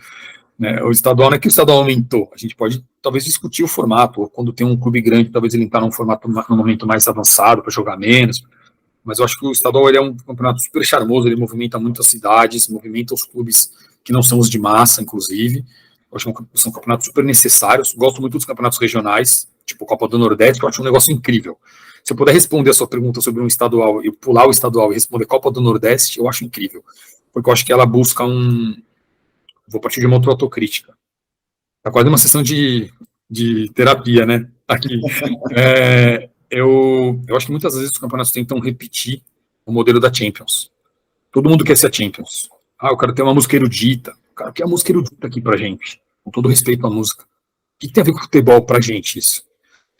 Speaker 2: Né? O estadual não é que o estadual aumentou. A gente pode talvez discutir o formato, ou quando tem um clube grande, talvez ele entrar num formato, num momento mais avançado, para jogar menos. Mas eu acho que o estadual ele é um campeonato super charmoso, ele movimenta muitas cidades, movimenta os clubes que não são os de massa, inclusive. Eu acho que são campeonatos super necessários. Gosto muito dos campeonatos regionais, tipo Copa do Nordeste, que eu acho um negócio incrível. Se eu puder responder a sua pergunta sobre um estadual e pular o estadual e responder Copa do Nordeste, eu acho incrível. Porque eu acho que ela busca Vou partir de uma outra autocrítica. Tá quase uma sessão de terapia, né? Aqui. Eu acho que muitas vezes os campeonatos tentam repetir o modelo da Champions. Todo mundo quer ser a Champions. Eu quero ter uma música erudita. O cara quer a música erudita aqui pra gente. Com todo respeito à música. O que tem a ver com futebol pra gente isso?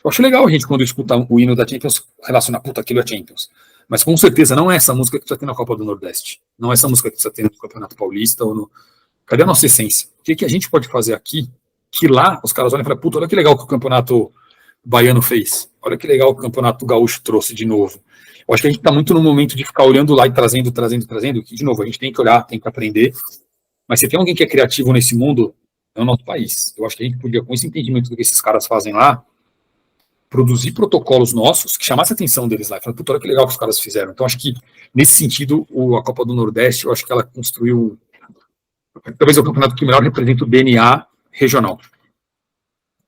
Speaker 2: Eu acho legal a gente, quando escuta o hino da Champions, relacionar, puta, aquilo é Champions. Mas com certeza não é essa música que precisa ter na Copa do Nordeste. Não é essa música que precisa ter no Campeonato Paulista ou no... Cadê a nossa essência? O que a gente pode fazer aqui que lá os caras olham e falam, puta, olha que legal que o Campeonato Baiano fez. Olha que legal que o Campeonato Gaúcho trouxe de novo. Eu acho que a gente está muito no momento de ficar olhando lá e trazendo, que, de novo, a gente tem que olhar, tem que aprender. Mas se tem alguém que é criativo nesse mundo, é o nosso país. Eu acho que a gente podia, com esse entendimento do que esses caras fazem lá, produzir protocolos nossos que chamassem a atenção deles lá. E falar, puta, olha que legal que os caras fizeram. Então, acho que, nesse sentido, a Copa do Nordeste, eu acho que ela construiu, talvez, o campeonato que melhor representa o DNA regional.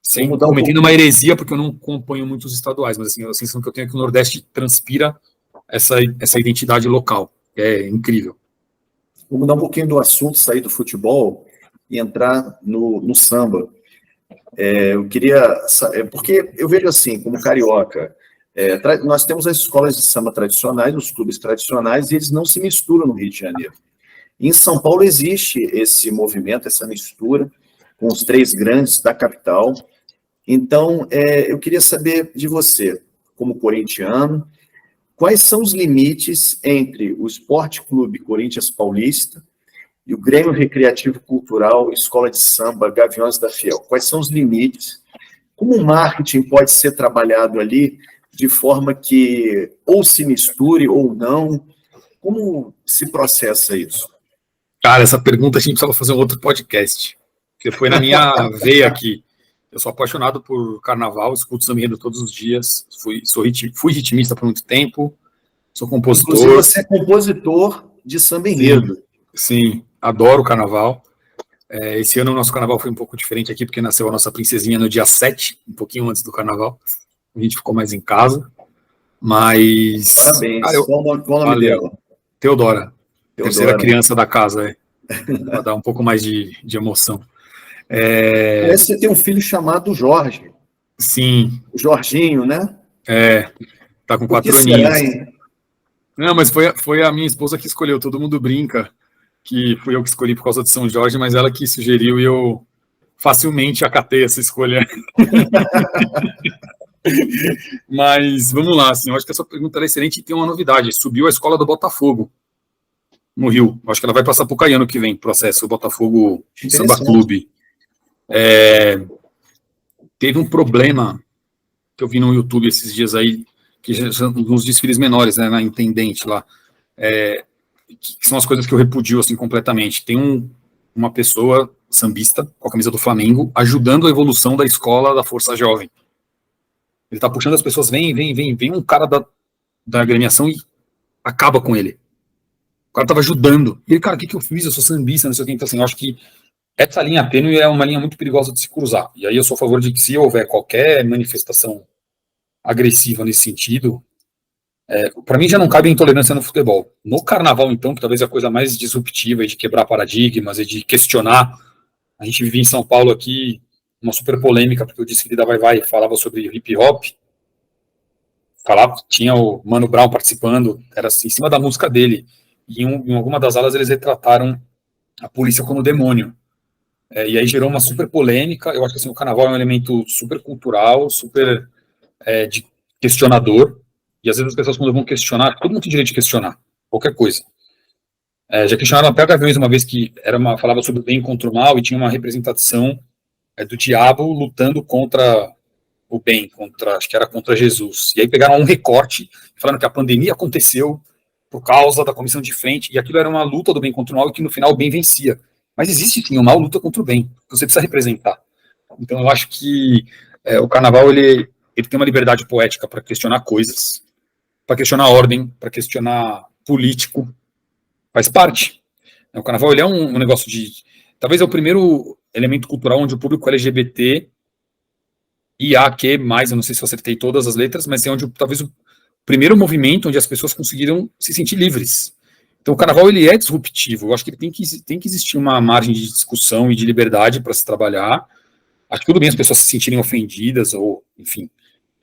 Speaker 2: Sem cometendo uma heresia, porque eu não acompanho muitos estaduais, mas assim, a sensação que eu tenho é que o Nordeste transpira essa identidade local. É incrível.
Speaker 1: Vou mudar um pouquinho do assunto, sair do futebol e entrar no samba. Eu queria... porque eu vejo assim, como carioca, nós temos as escolas de samba tradicionais, os clubes tradicionais, e eles não se misturam no Rio de Janeiro. Em São Paulo existe esse movimento, essa mistura, com os 3 grandes da capital. Então, eu queria saber de você, como corintiano, quais são os limites entre o Esporte Clube Corinthians Paulista e o Grêmio Recreativo Cultural Escola de Samba Gaviões da Fiel? Quais são os limites? Como o marketing pode ser trabalhado ali de forma que ou se misture ou não? Como se processa isso?
Speaker 2: Cara, essa pergunta a gente precisava fazer um outro podcast. Você foi na minha veia aqui. Eu sou apaixonado por carnaval, escuto samba enredo todos os dias. Fui ritmista por muito tempo. Sou compositor.
Speaker 1: Inclusive, você é compositor de samba enredo.
Speaker 2: Sim, adoro o carnaval. Esse ano o nosso carnaval foi um pouco diferente aqui, porque nasceu a nossa princesinha no dia 7, um pouquinho antes do carnaval. A gente ficou mais em casa. Mas...
Speaker 1: Parabéns. Qual o nome dela?
Speaker 2: Teodora. Terceira criança da casa, para dar um pouco mais de emoção.
Speaker 1: Parece que você tem um filho chamado Jorge.
Speaker 2: Sim.
Speaker 1: O Jorginho, né?
Speaker 2: Tá com 4 aninhos. Não, mas foi a minha esposa que escolheu. Todo mundo brinca que fui eu que escolhi por causa de São Jorge, mas ela que sugeriu e eu facilmente acatei essa escolha. Mas vamos lá, assim, eu acho que essa pergunta é excelente e tem uma novidade. Subiu a escola do Botafogo no Rio. Eu acho que ela vai para Sapucaí ano que vem, processo, o Botafogo Samba Clube. Teve um problema que eu vi no YouTube esses dias aí, que já nos desfiles menores, né, na Intendente lá, que são as coisas que eu repudio assim completamente. Tem uma pessoa sambista com a camisa do Flamengo ajudando a evolução da escola da Força Jovem. Ele tá puxando as pessoas, vem um cara da agremiação e acaba com ele. O cara tava ajudando. E ele, cara, o que eu fiz? Eu sou sambista, não sei o que. Então, assim, eu acho que essa linha tênue é uma linha muito perigosa de se cruzar. E aí eu sou a favor de que se houver qualquer manifestação agressiva nesse sentido, para mim já não cabe intolerância no futebol. No carnaval, então, que talvez é a coisa mais disruptiva e de quebrar paradigmas e de questionar. A gente vive em São Paulo aqui uma super polêmica, porque o desfile da Vai Vai falava sobre hip hop, tinha o Mano Brown participando, era assim, em cima da música dele, e em alguma das aulas eles retrataram a polícia como demônio, e aí gerou uma super polêmica. Eu acho que assim, o carnaval é um elemento super cultural, super de questionador, e às vezes as pessoas quando vão questionar, todo mundo tem direito de questionar, qualquer coisa. Já questionaram até Gaviões uma vez que falava sobre o bem contra o mal, e tinha uma representação do diabo lutando contra o bem, acho que era contra Jesus. E aí pegaram um recorte, falando que a pandemia aconteceu por causa da comissão de frente, e aquilo era uma luta do bem contra o mal, e que no final o bem vencia. Mas existe sim, o mal luta contra o bem, você precisa representar. Então eu acho que o carnaval, ele tem uma liberdade poética para questionar coisas, para questionar ordem, para questionar político, faz parte. O carnaval, ele é um negócio talvez é o primeiro elemento cultural onde o público LGBT IAQ+, eu não sei se eu acertei todas as letras, mas é onde talvez o primeiro movimento onde as pessoas conseguiram se sentir livres. Então o carnaval, ele é disruptivo. Eu acho que ele tem que existir uma margem de discussão e de liberdade para se trabalhar. Acho que tudo bem as pessoas se sentirem ofendidas, ou enfim.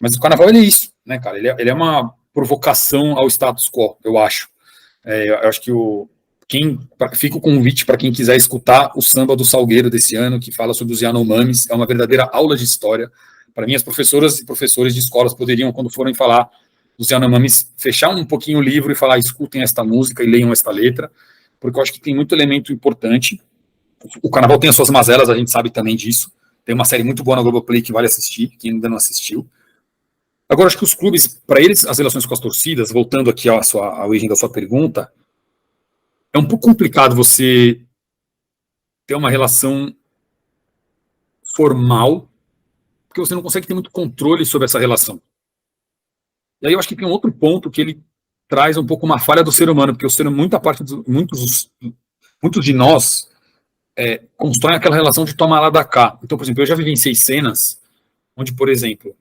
Speaker 2: Mas o carnaval, ele é isso, né, cara? Ele é uma provocação ao status quo, eu acho. Eu acho que fica o convite para quem quiser escutar o Samba do Salgueiro desse ano, que fala sobre os Yanomamis. É uma verdadeira aula de história. Para mim, as professoras e professores de escolas poderiam, quando forem falar dos Yanomamis, fechar um pouquinho o livro e falar: escutem esta música e leiam esta letra, porque eu acho que tem muito elemento importante. O carnaval tem as suas mazelas, a gente sabe também disso. Tem uma série muito boa na Globoplay que vale assistir, quem ainda não assistiu. Agora, acho que os clubes, para eles, as relações com as torcidas, voltando aqui à origem da sua pergunta, é um pouco complicado você ter uma relação formal, porque você não consegue ter muito controle sobre essa relação. E aí eu acho que tem um outro ponto que ele traz um pouco uma falha do ser humano, porque o ser humano, muitos de nós constroem aquela relação de tomar lá da cá. Então, por exemplo, eu já vivenciei cenas onde, por exemplo,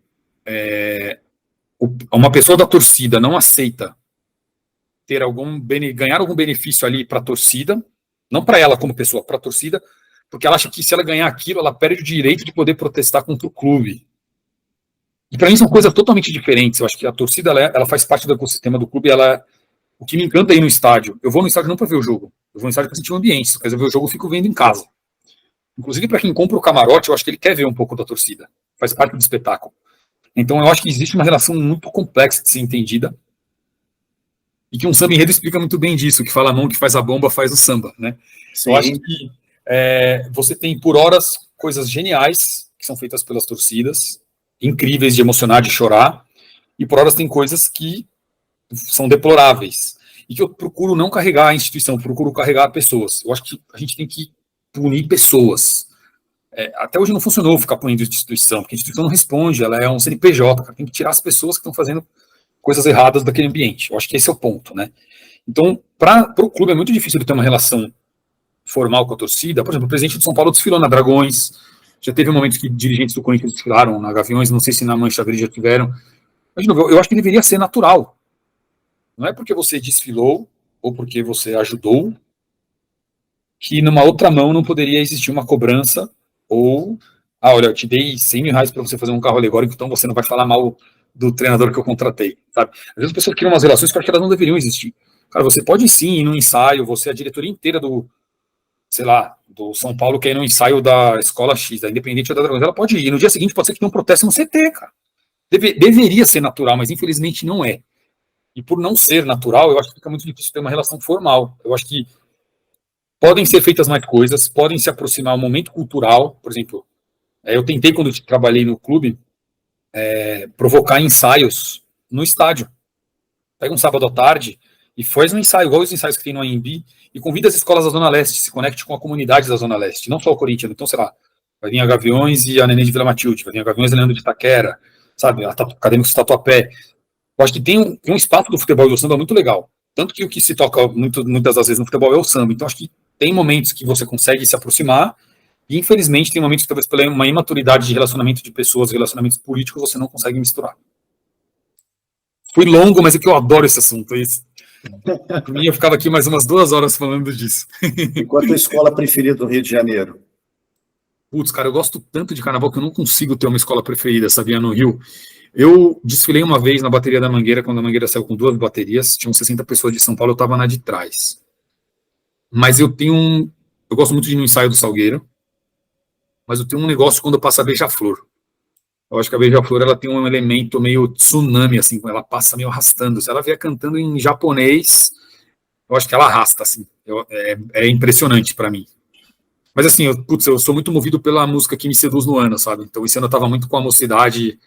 Speaker 2: uma pessoa da torcida não aceita ganhar algum benefício ali para a torcida, não para ela como pessoa, para a torcida, porque ela acha que se ela ganhar aquilo, ela perde o direito de poder protestar contra o clube. E para mim são coisas totalmente diferentes. Eu acho que a torcida, ela faz parte do ecossistema do clube. O que me encanta é ir no estádio. Eu vou no estádio não para ver o jogo, eu vou no estádio para sentir o ambiente. Se eu quiser ver o jogo, eu fico vendo em casa. Inclusive, para quem compra o camarote, eu acho que ele quer ver um pouco da torcida, faz parte do espetáculo. Então eu acho que existe uma relação muito complexa de ser entendida, e que um samba enredo explica muito bem disso, que fala: a mão que faz a bomba faz o samba, né? Sim. Eu acho que você tem, por horas, coisas geniais que são feitas pelas torcidas, incríveis de emocionar, de chorar, e por horas tem coisas que são deploráveis, e que eu procuro não carregar a instituição, procuro carregar pessoas. Eu acho que a gente tem que punir pessoas. Até hoje não funcionou ficar punindo a instituição, porque a instituição não responde, ela é um CNPJ, tem que tirar as pessoas que estão fazendo coisas erradas daquele ambiente. Eu acho que esse é o ponto, né? Então, para o clube é muito difícil de ter uma relação formal com a torcida. Por exemplo, o presidente de São Paulo desfilou na Dragões, já teve momentos que dirigentes do Corinthians desfilaram na Gaviões, não sei se na Mancha Verde já tiveram. Mas, de novo, eu acho que deveria ser natural. Não é porque você desfilou ou porque você ajudou que numa outra mão não poderia existir uma cobrança ou, olha, eu te dei R$100 para você fazer um carro alegórico, então você não vai falar mal do treinador que eu contratei, sabe? Às vezes as pessoas criam umas relações que eu acho que elas não deveriam existir. Cara, você pode sim ir no ensaio, você é a diretoria inteira do, sei lá, do São Paulo quer ir no ensaio da Escola X, da Independente ou da Dragões, ela pode ir. No dia seguinte pode ser que tenha um protesto no CT, cara. Deveria ser natural, mas infelizmente não é. E por não ser natural, eu acho que fica muito difícil ter uma relação formal. Eu acho que podem ser feitas mais coisas, podem se aproximar ao momento cultural. Por exemplo, eu tentei, quando eu trabalhei no clube, provocar ensaios no estádio. Pega um sábado à tarde e faz um ensaio, igual os ensaios que tem no AMB, e convida as escolas da Zona Leste, se conecte com a comunidade da Zona Leste, não só o corintiano. Então, sei lá, vai vir a Gaviões e a Neném de Vila Matilde, vai vir a Gaviões e a Leandro de Itaquera, sabe, Acadêmicos Tatuapé. Eu acho que tem um espaço do futebol e do samba muito legal. Tanto que o que se toca muitas das vezes no futebol é o samba. Então, acho que tem momentos que você consegue se aproximar, e infelizmente tem momentos que talvez pela uma imaturidade de relacionamento de pessoas, relacionamentos políticos, você não consegue misturar. Fui longo, mas é que eu adoro esse assunto. Por mim, eu ficava aqui mais umas 2 horas falando disso.
Speaker 1: E qual a tua escola preferida do Rio de Janeiro?
Speaker 2: Putz, cara, eu gosto tanto de carnaval que eu não consigo ter uma escola preferida, sabia, no Rio. Eu desfilei uma vez na bateria da Mangueira, quando a Mangueira saiu com 2 baterias, tinham 60 pessoas de São Paulo, eu estava na de trás. Mas eu gosto muito de ir no ensaio do Salgueiro, mas eu tenho um negócio quando eu passo a Beija-Flor. Eu acho que a Beija-Flor, ela tem um elemento meio tsunami, assim, ela passa meio arrastando. Se ela vier cantando em japonês, eu acho que ela arrasta, assim. É impressionante para mim. Mas assim, eu sou muito movido pela música que me seduz no ano, sabe? Então esse ano eu tava muito com a Mocidade,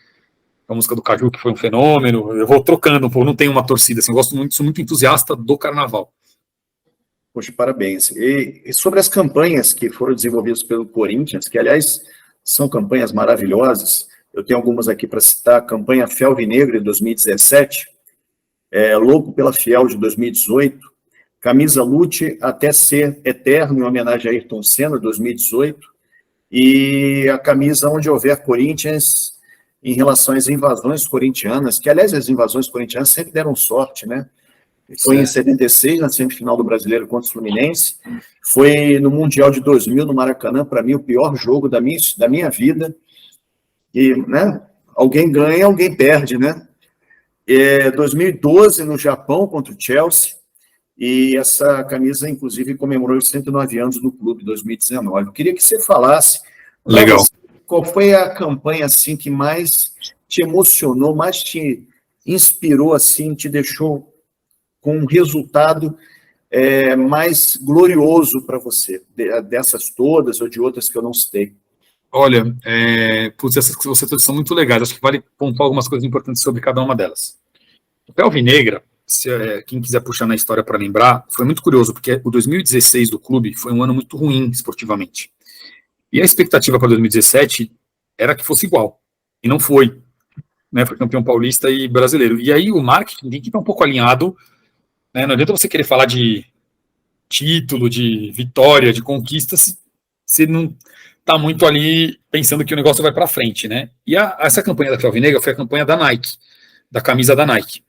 Speaker 2: a música do Caju, que foi um fenômeno. Eu vou trocando, eu não tenho uma torcida, assim, eu gosto muito, sou muito entusiasta do carnaval.
Speaker 1: Poxa, parabéns. E sobre as campanhas que foram desenvolvidas pelo Corinthians, que, aliás, são campanhas maravilhosas, eu tenho algumas aqui para citar: a campanha Felvinegra, de 2017, Louco pela Fiel, de 2018, Camisa Lute até ser eterno, em homenagem a Ayrton Senna, 2018, e a camisa Onde Houver Corinthians, em relação às invasões corintianas, que, aliás, as invasões corintianas sempre deram sorte, né? Foi em 76, na semifinal do Brasileiro contra o Fluminense. Foi no Mundial de 2000, no Maracanã, para mim, o pior jogo da minha vida. E, né, alguém ganha, alguém perde, né? 2012, no Japão, contra o Chelsea. E essa camisa, inclusive, comemorou os 109 anos do clube, 2019. Eu queria que você falasse...
Speaker 2: Legal.
Speaker 1: Você, qual foi a campanha, assim, que mais te emocionou, mais te inspirou, assim, te deixou com um resultado mais glorioso para você, dessas todas ou de outras que eu não citei?
Speaker 2: Olha, essas que você trouxe são muito legais, acho que vale pontuar algumas coisas importantes sobre cada uma delas. O Felvinegra, quem quiser puxar na história para lembrar, foi muito curioso, porque o 2016 do clube foi um ano muito ruim esportivamente. E a expectativa para 2017 era que fosse igual, e não foi. Né, foi campeão paulista e brasileiro. E aí o marketing tem que estar um pouco alinhado, né, não adianta você querer falar de título, de vitória, de conquista, se você não está muito ali pensando que o negócio vai para frente, né? E essa campanha da Felvinegra foi a campanha da Nike, da camisa da Nike.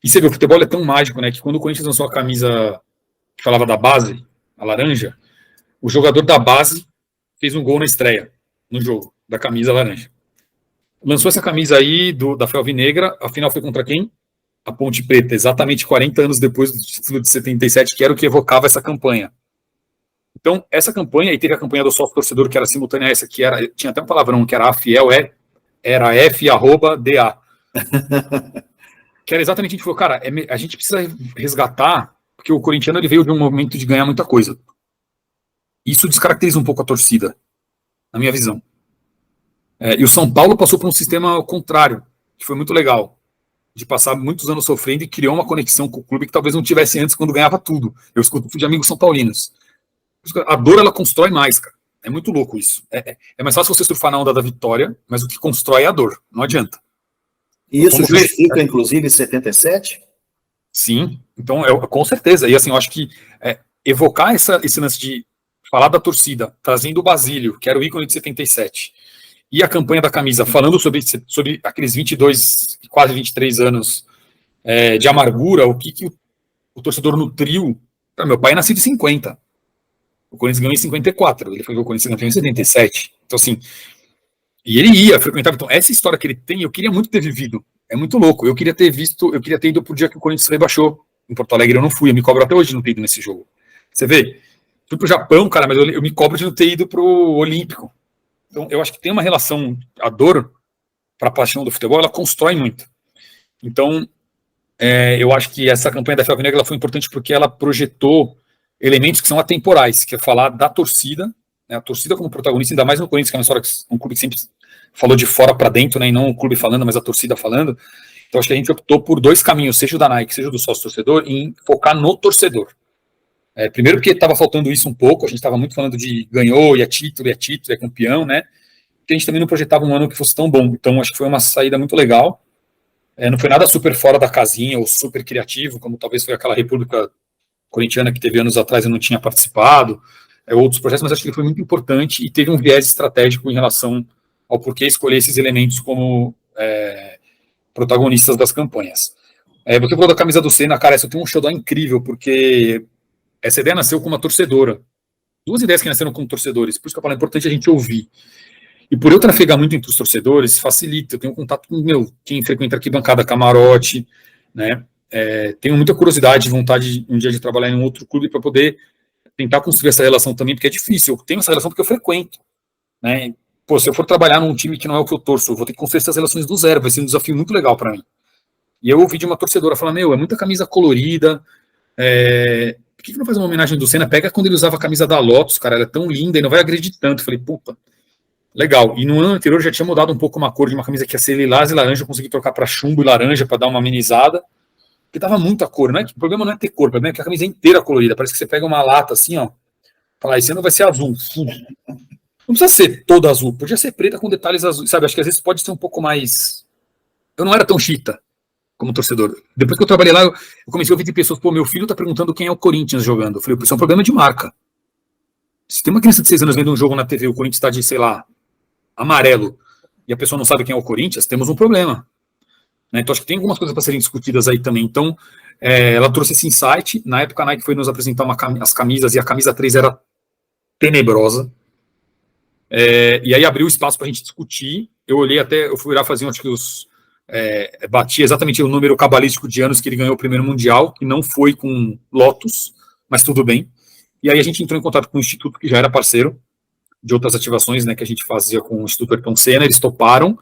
Speaker 2: E você vê, o futebol é tão mágico, né, que quando o Corinthians lançou a camisa que falava da base, a laranja, o jogador da base fez um gol na estreia, no jogo, da camisa laranja. Lançou essa camisa aí da Felvinegra, a final foi contra quem? A Ponte Preta, exatamente 40 anos depois do título de 77, que era o que evocava essa campanha. Então, essa campanha, e teve a campanha do sócio-torcedor, que era simultânea a essa, tinha até um palavrão, que era a Fiel, era F@DA. Que era exatamente, a gente falou, cara, a gente precisa resgatar, porque o corintiano ele veio de um momento de ganhar muita coisa. Isso descaracteriza um pouco a torcida, na minha visão. E o São Paulo passou por um sistema contrário, que foi muito legal, de passar muitos anos sofrendo e criou uma conexão com o clube que talvez não tivesse antes quando ganhava tudo. Eu escuto de amigos são paulinos. A dor, ela constrói mais, cara. É muito louco isso. É mais fácil você surfar na onda da vitória, mas o que constrói é a dor. Não adianta.
Speaker 1: E isso justifica, inclusive, 77?
Speaker 2: Sim. Então, com certeza. E assim, eu acho que evocar esse lance de falar da torcida, trazendo o Basílio, que era o ícone de 77, e a campanha da camisa, falando sobre aqueles 22, quase 23 anos de amargura, o que o torcedor nutriu. Meu pai nasceu de 50. O Corinthians ganhou em 54. Ele foi ver o Corinthians campeão em 77. Então, assim, E ele ia, frequentava. Então, essa história que ele tem, eu queria muito ter vivido. É muito louco. Eu queria ter ido pro dia que o Corinthians rebaixou em Porto Alegre. Eu não fui, eu me cobro até hoje de não ter ido nesse jogo. Você vê? Fui pro Japão, cara, mas eu me cobro de não ter ido pro Olímpico. Então, eu acho que tem uma relação, a dor para a paixão do futebol, ela constrói muito. Então, eu acho que essa campanha da Fé Alvinegra foi importante porque ela projetou elementos que são atemporais, que é falar da torcida, né, a torcida como protagonista, ainda mais no Corinthians, que é uma história que um clube que sempre falou de fora para dentro, né, e não o clube falando, mas a torcida falando. Então, acho que a gente optou por dois caminhos, seja o da Nike, seja o do sócio-torcedor, em focar no torcedor. Primeiro porque estava faltando isso um pouco, a gente estava muito falando de ganhou, e é título, é campeão, né? Que a gente também não projetava um ano que fosse tão bom. Então, acho que foi uma saída muito legal. Não foi nada super fora da casinha ou super criativo, como talvez foi aquela República Corintiana que teve anos atrás e não tinha participado, outros projetos, mas acho que ele foi muito importante e teve um viés estratégico em relação ao porquê escolher esses elementos como protagonistas das campanhas. Você falou da camisa do Senna, cara, essa tem um showdown incrível, porque essa ideia nasceu com uma torcedora. Duas ideias que nasceram como torcedores, por isso que eu falo, é importante a gente ouvir. E por eu trafegar muito entre os torcedores, facilita. Eu tenho contato com quem frequenta arquibancada, camarote, né? Tenho muita curiosidade e vontade um dia de trabalhar em um outro clube para poder tentar construir essa relação também, porque é difícil. Eu tenho essa relação porque eu frequento, né? Pô, se eu for trabalhar num time que não é o que eu torço, eu vou ter que construir essas relações do zero. Vai ser um desafio muito legal para mim. E eu ouvi de uma torcedora falar: é muita camisa colorida. Por que não faz uma homenagem do Senna? Pega quando ele usava a camisa da Lotus, cara, ela é tão linda e não vai agredir tanto. Eu falei, puta. Legal. E no ano anterior já tinha mudado um pouco uma cor de uma camisa que ia ser lilás e laranja, eu consegui trocar para chumbo e laranja para dar uma amenizada, porque tava muita cor, né? O problema não é ter cor, o problema é que a camisa é inteira colorida. Parece que você pega uma lata assim, ó, fala, esse ano vai ser azul. Não precisa ser toda azul, podia ser preta com detalhes azuis, sabe? Acho que às vezes pode ser um pouco mais. Eu não era tão chita como torcedor. Depois que eu trabalhei lá, eu comecei a ouvir de pessoas, pô, meu filho tá perguntando quem é o Corinthians jogando. Eu falei, isso é um problema de marca. Se tem uma criança de 6 anos vendo um jogo na TV, o Corinthians tá de, sei lá, amarelo, e a pessoa não sabe quem é o Corinthians, temos um problema. Né? Então, acho que tem algumas coisas para serem discutidas aí também. Então, ela trouxe esse insight. Na época, a Nike foi nos apresentar as camisas, e a camisa 3 era tenebrosa. E aí abriu espaço para a gente discutir. Eu olhei até, eu fui lá fazer, acho que bati exatamente o número cabalístico de anos que ele ganhou o primeiro Mundial, que não foi com Lotus, mas tudo bem. E aí a gente entrou em contato com o Instituto, que já era parceiro de outras ativações, né, que a gente fazia com o Instituto Ayrton Senna, eles toparam,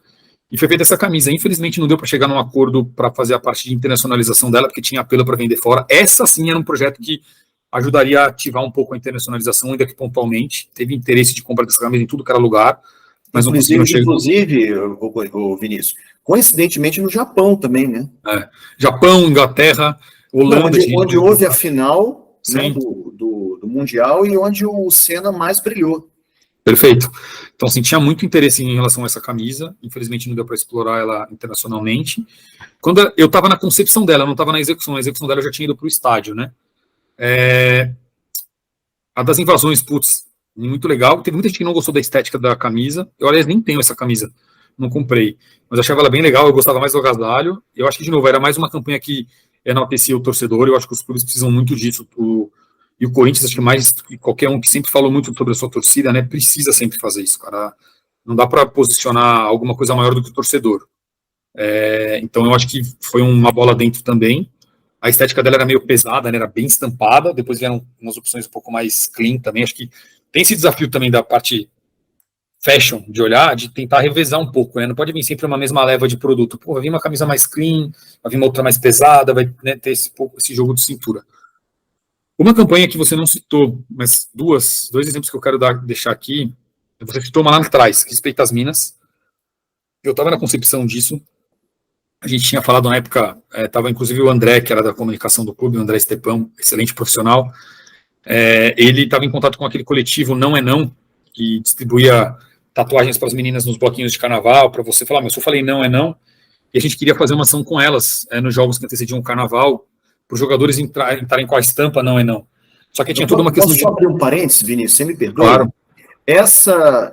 Speaker 2: e foi feita essa camisa. Infelizmente não deu para chegar num acordo para fazer a parte de internacionalização dela, porque tinha apelo para vender fora. Essa sim era um projeto que ajudaria a ativar um pouco a internacionalização, ainda que pontualmente. Teve interesse de compra dessa camisa em tudo que era lugar, mas não conseguiram chegar.
Speaker 1: Inclusive, o Vinícius, coincidentemente no Japão também, né?
Speaker 2: Japão, Inglaterra, Holanda.
Speaker 1: Onde houve a final, né, do Mundial e onde o Senna mais brilhou.
Speaker 2: Perfeito. Então, assim, tinha muito interesse em relação a essa camisa. Infelizmente, não deu para explorar ela internacionalmente. Quando eu estava na concepção dela, eu não estava na execução. A execução dela eu já tinha ido para o estádio, né? A das invasões, putz, muito legal. Teve muita gente que não gostou da estética da camisa. Eu, aliás, nem tenho essa camisa. Não comprei. Mas achava ela bem legal. Eu gostava mais do agasalho. Eu acho que, de novo, era mais uma campanha que enaltecia o torcedor. Eu acho que os clubes precisam muito disso. E o Corinthians, acho que mais que qualquer um que sempre falou muito sobre a sua torcida, né, precisa sempre fazer isso, cara. Não dá para posicionar alguma coisa maior do que o torcedor. Então eu acho que foi uma bola dentro também. A estética dela era meio pesada, né, era bem estampada. Depois vieram umas opções um pouco mais clean também. Acho que tem esse desafio também da parte fashion, de olhar, de tentar revezar um pouco, né? Não pode vir sempre uma mesma leva de produto. Pô, vai vir uma camisa mais clean, vai vir uma outra mais pesada, vai, né, ter esse jogo de cintura. Uma campanha que você não citou, mas dois exemplos que eu quero deixar aqui. Você citou uma lá atrás, Respeita as Minas. Eu estava na concepção disso. A gente tinha falado na época, estava inclusive o André, que era da comunicação do clube, o André Estepão, excelente profissional. Ele estava em contato com aquele coletivo Não é Não, que distribuía tatuagens para as meninas nos bloquinhos de carnaval, para você falar, mas se eu falei não é não, e a gente queria fazer uma ação com elas nos jogos que antecediam o carnaval, para os jogadores entrarem com a estampa não é não. Só que tinha toda uma questão
Speaker 1: de... Posso abrir um parênteses, Vinícius, você me perdoa?
Speaker 2: Claro.
Speaker 1: Essa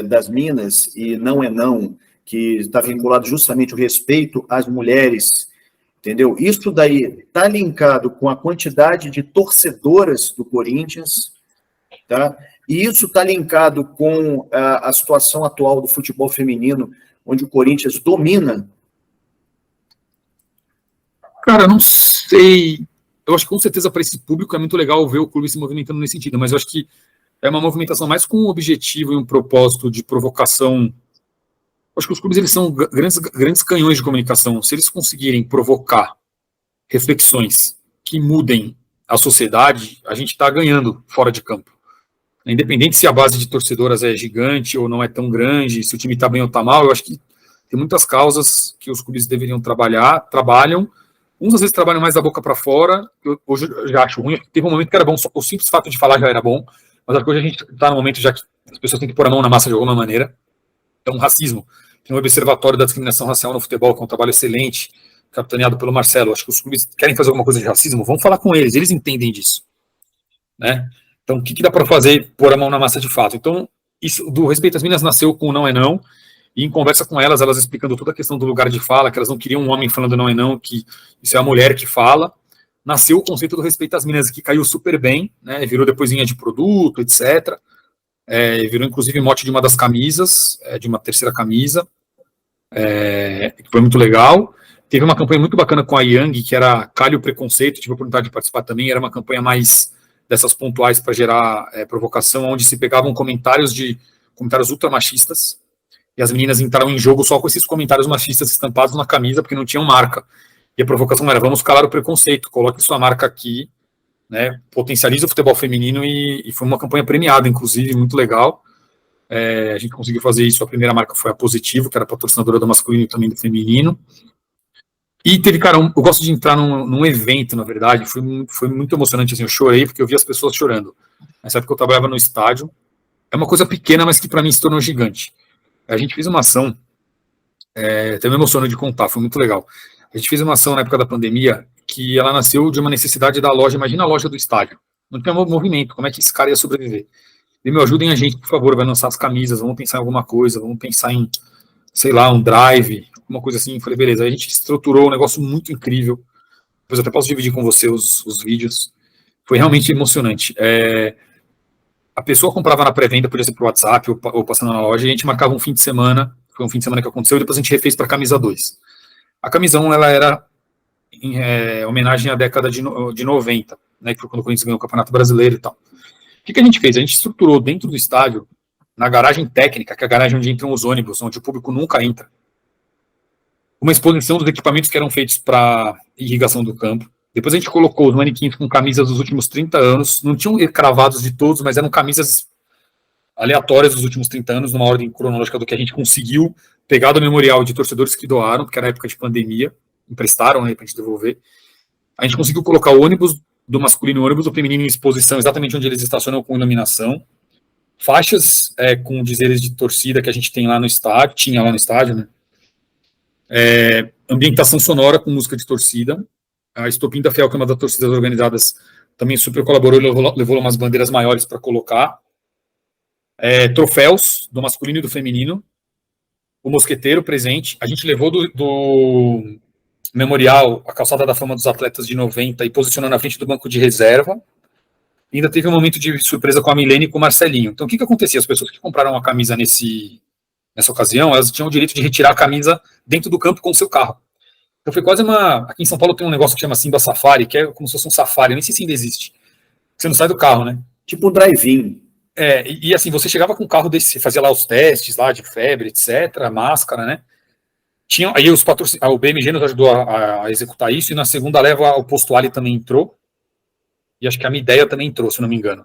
Speaker 1: das Minas e não é não, que está vinculado justamente o respeito às mulheres, entendeu? Isso daí está linkado com a quantidade de torcedoras do Corinthians, tá? E isso está linkado com a situação atual do futebol feminino, onde o Corinthians domina?
Speaker 2: Cara, não sei. Eu acho que com certeza para esse público é muito legal ver o clube se movimentando nesse sentido, mas eu acho que é uma movimentação mais com um objetivo e um propósito de provocação. Eu acho que os clubes eles são grandes canhões de comunicação. Se eles conseguirem provocar reflexões que mudem a sociedade, a gente está ganhando fora de campo. Independente se a base de torcedoras é gigante ou não é tão grande, se o time está bem ou está mal, eu acho que tem muitas causas que os clubes deveriam trabalham. Uns às vezes trabalham mais da boca para fora, hoje eu já acho ruim. Teve um momento que era bom, só o simples fato de falar já era bom, mas acho que hoje a gente está no momento já que as pessoas têm que pôr a mão na massa de alguma maneira. Então, racismo. Tem um observatório da discriminação racial no futebol, que é um trabalho excelente, capitaneado pelo Marcelo. Acho que os clubes querem fazer alguma coisa de racismo, vamos falar com eles entendem disso, né? Então, o que dá para fazer? Pôr a mão na massa de fato. Então, isso do Respeito às Minas nasceu com Não é Não, e em conversa com elas explicando toda a questão do lugar de fala, que elas não queriam um homem falando não é não, que isso é a mulher que fala. Nasceu o conceito do Respeito às Minas, que caiu super bem, né? Virou depois linha de produto, etc. Virou inclusive mote de uma das camisas, de uma terceira camisa, que foi muito legal. Teve uma campanha muito bacana com a Yang, que era Calhe o Preconceito, tive a oportunidade de participar também, era uma campanha mais dessas pontuais para gerar provocação, onde se pegavam comentários ultramachistas, e as meninas entraram em jogo só com esses comentários machistas estampados na camisa, porque não tinham marca. E a provocação era, vamos calar o preconceito, coloque sua marca aqui, né, potencializa o futebol feminino, e foi uma campanha premiada, inclusive, muito legal. A gente conseguiu fazer isso, a primeira marca foi a Positivo, que era patrocinadora do masculino e também do feminino. E teve, cara, eu gosto de entrar num evento, na verdade, foi muito emocionante, assim, eu chorei, porque eu vi as pessoas chorando. Nessa época eu trabalhava no estádio, é uma coisa pequena, mas que para mim se tornou gigante. A gente fez uma ação, até me emociono de contar, foi muito legal. A gente fez uma ação na época da pandemia, que ela nasceu de uma necessidade da loja, imagina a loja do estádio, não tinha movimento, como é que esse cara ia sobreviver? E, ajudem a gente, por favor, vai lançar as camisas, vamos pensar em alguma coisa, vamos pensar em, sei lá, um drive, uma coisa assim. Falei, beleza, a gente estruturou um negócio muito incrível, depois eu até posso dividir com você os vídeos, foi realmente emocionante. A pessoa comprava na pré-venda, podia ser por WhatsApp ou passando na loja, e a gente marcava um fim de semana, foi um fim de semana que aconteceu, e depois a gente refez para a camisa 2. A camisa 1, ela era em homenagem à década de 90, né, que foi quando o Corinthians ganhou o Campeonato Brasileiro e tal. O que a gente fez? A gente estruturou dentro do estádio, na garagem técnica, que é a garagem onde entram os ônibus, onde o público nunca entra, uma exposição dos equipamentos que eram feitos para irrigação do campo. Depois a gente colocou os manequins com camisas dos últimos 30 anos, não tinham cravados de todos, mas eram camisas aleatórias dos últimos 30 anos, numa ordem cronológica do que a gente conseguiu pegar do memorial de torcedores que doaram, porque era época de pandemia, emprestaram, né, para a gente devolver. A gente conseguiu colocar o ônibus do masculino e o ônibus do feminino em exposição, exatamente onde eles estacionam, com iluminação. Faixas com dizeres de torcida que a gente tem lá no estádio, tinha lá no estádio, né? Ambientação sonora com música de torcida. A Estopim da Fiel, que é uma das torcidas organizadas, também super colaborou e levou umas bandeiras maiores para colocar. Troféus do masculino e do feminino. O mosqueteiro presente. A gente levou do memorial a calçada da fama dos atletas de 90 e posicionou na frente do banco de reserva. E ainda teve um momento de surpresa com a Milene e com o Marcelinho. Então, o que acontecia? As pessoas que compraram a camisa nessa ocasião, elas tinham o direito de retirar a camisa dentro do campo com o seu carro. Então, foi quase aqui em São Paulo tem um negócio que chama Simba Safari, que é como se fosse um safari, nem sei se ainda existe. Você não sai do carro, né?
Speaker 1: Tipo um drive-in.
Speaker 2: E assim, você chegava com o carro desse, fazia lá os testes lá de febre, etc., máscara, né? Aí o BMG nos ajudou a executar isso, e na segunda leva o Posto Ali também entrou, e acho que a minha ideia também entrou, se não me engano.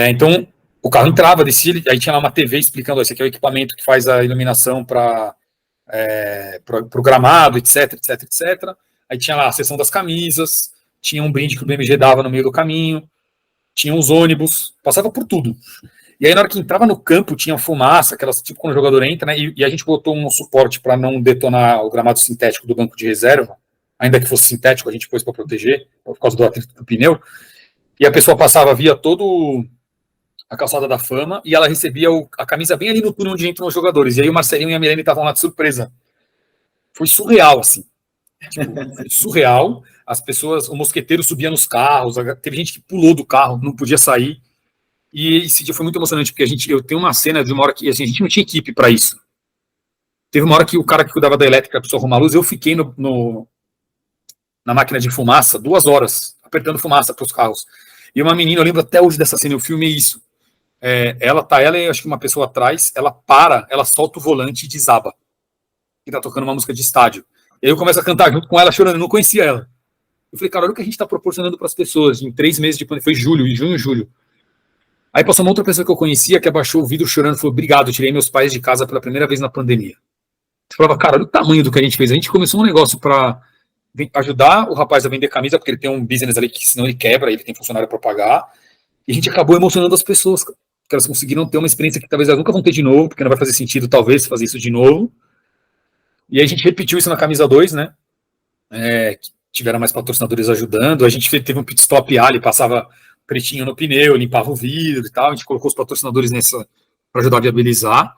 Speaker 2: Então, o carro entrava, descia, aí tinha lá uma TV explicando, esse aqui é o equipamento que faz a iluminação para o gramado, etc, etc, etc. Aí tinha lá a seção das camisas, tinha um brinde que o BMG dava no meio do caminho, tinha os ônibus, passava por tudo. E aí, na hora que entrava no campo, tinha fumaça, aquelas tipo quando o jogador entra, né? E a gente botou um suporte para não detonar o gramado sintético do banco de reserva, ainda que fosse sintético, a gente pôs para proteger, por causa do atrito do pneu. E a pessoa passava via todo a calçada da fama, e ela recebia a camisa bem ali no túnel onde entram os jogadores. E aí o Marcelinho e a Milene estavam lá de surpresa. Foi surreal, assim. Foi surreal. As pessoas, o mosqueteiro subia nos carros, teve gente que pulou do carro, não podia sair. E esse dia foi muito emocionante, porque eu tenho uma cena de uma hora que assim, a gente não tinha equipe para isso. Teve uma hora que o cara que cuidava da elétrica precisou arrumar a luz, eu fiquei na máquina de fumaça 2 horas, apertando fumaça para os carros. E uma menina, eu lembro até hoje dessa cena, eu filmei isso. Ela e acho que uma pessoa atrás, ela solta o volante e desaba. E tá tocando uma música de estádio. E aí eu começo a cantar junto com ela, chorando, eu não conhecia ela. Eu falei, cara, olha o que a gente tá proporcionando para as pessoas em 3 meses de pandemia, foi junho, julho. Aí passou uma outra pessoa que eu conhecia, que abaixou o vidro chorando, falou, obrigado, eu tirei meus pais de casa pela primeira vez na pandemia. Eu falava, cara, olha o tamanho do que a gente fez. A gente começou um negócio para ajudar o rapaz a vender camisa, porque ele tem um business ali que senão ele quebra, ele tem funcionário para pagar. E a gente acabou emocionando as pessoas, porque elas conseguiram ter uma experiência que talvez elas nunca vão ter de novo, porque não vai fazer sentido, talvez, fazer isso de novo. E aí a gente repetiu isso na camisa 2, né? Tiveram mais patrocinadores ajudando. A gente teve um pit stop ali, passava pretinho no pneu, limpava o vidro e tal. A gente colocou os patrocinadores nessa para ajudar a viabilizar.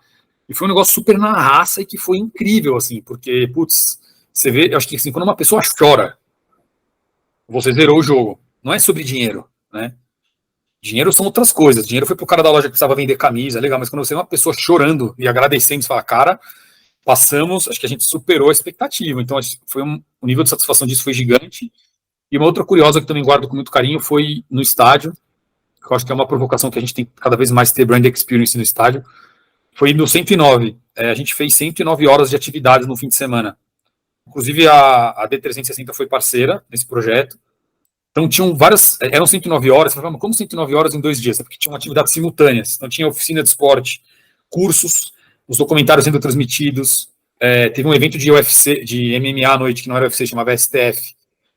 Speaker 2: E foi um negócio super na raça e que foi incrível, assim, porque, putz, você vê, eu acho que assim, quando uma pessoa chora, você zerou o jogo. Não é sobre dinheiro, né? Dinheiro são outras coisas. Dinheiro foi pro cara da loja que precisava vender camisa, legal, mas quando você vê uma pessoa chorando e agradecendo, você fala, cara, passamos, acho que a gente superou a expectativa. Então, o nível de satisfação disso foi gigante. E uma outra curiosa que também guardo com muito carinho foi no estádio, que eu acho que é uma provocação que a gente tem cada vez mais ter brand experience no estádio. Foi no 109. A gente fez 109 horas de atividades no fim de semana. Inclusive, a D360 foi parceira nesse projeto. Então, tinham eram 109 horas. Você falava, como 109 horas em 2 dias? Porque tinham atividades simultâneas. Então, tinha oficina de esporte, cursos, os documentários sendo transmitidos. Teve um evento de UFC, de MMA à noite, que não era UFC, chamava STF.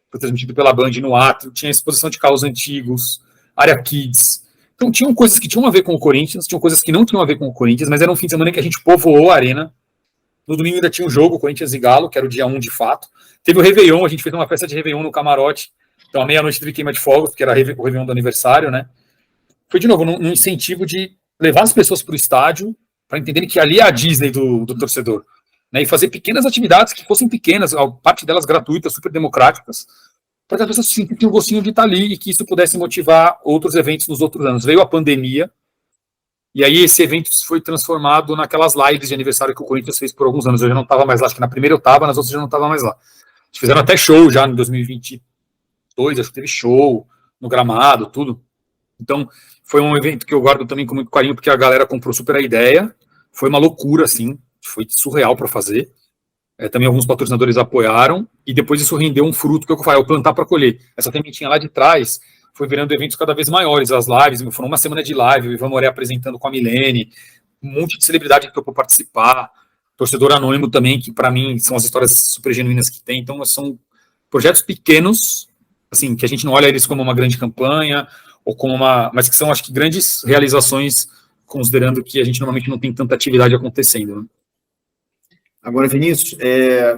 Speaker 2: Foi transmitido pela Band no Átrio. Tinha exposição de carros antigos, área Kids. Então, tinham coisas que tinham a ver com o Corinthians, tinham coisas que não tinham a ver com o Corinthians, mas era um fim de semana que a gente povoou a arena. No domingo ainda tinha um jogo, Corinthians e Galo, que era o dia 1 de fato. Teve o Réveillon, a gente fez uma festa de Réveillon no camarote. Então, à meia-noite teve queima de fogos, porque era o Réveillon do aniversário, né? Foi, de novo, num incentivo de levar as pessoas para o estádio, para entenderem que ali é a Disney do torcedor. Né? E fazer pequenas atividades que fossem pequenas, parte delas gratuitas, super democráticas, para que as pessoas sentissem o gostinho de estar ali e que isso pudesse motivar outros eventos nos outros anos. Veio a pandemia, e aí esse evento foi transformado naquelas lives de aniversário que o Corinthians fez por alguns anos. Eu já não estava mais lá, acho que na primeira eu estava, nas outras eu já não estava mais lá. Eles fizeram até show já em 2022, acho que teve show no gramado, tudo. Então, foi um evento que eu guardo também com muito carinho, porque a galera comprou super a ideia. Foi uma loucura, assim, foi surreal para fazer. Também alguns patrocinadores apoiaram, e depois isso rendeu um fruto que eu falei, plantar para colher. Essa sementinha lá de trás foi virando eventos cada vez maiores, as lives, foram uma semana de live, o Ivan Moré apresentando com a Milene, um monte de celebridade que topou participar, torcedor anônimo também, que para mim são as histórias super genuínas que tem. Então são projetos pequenos, assim, que a gente não olha eles como uma grande campanha, ou como mas que são, acho que, grandes realizações, considerando que a gente normalmente não tem tanta atividade acontecendo, né?
Speaker 1: Agora, Vinícius,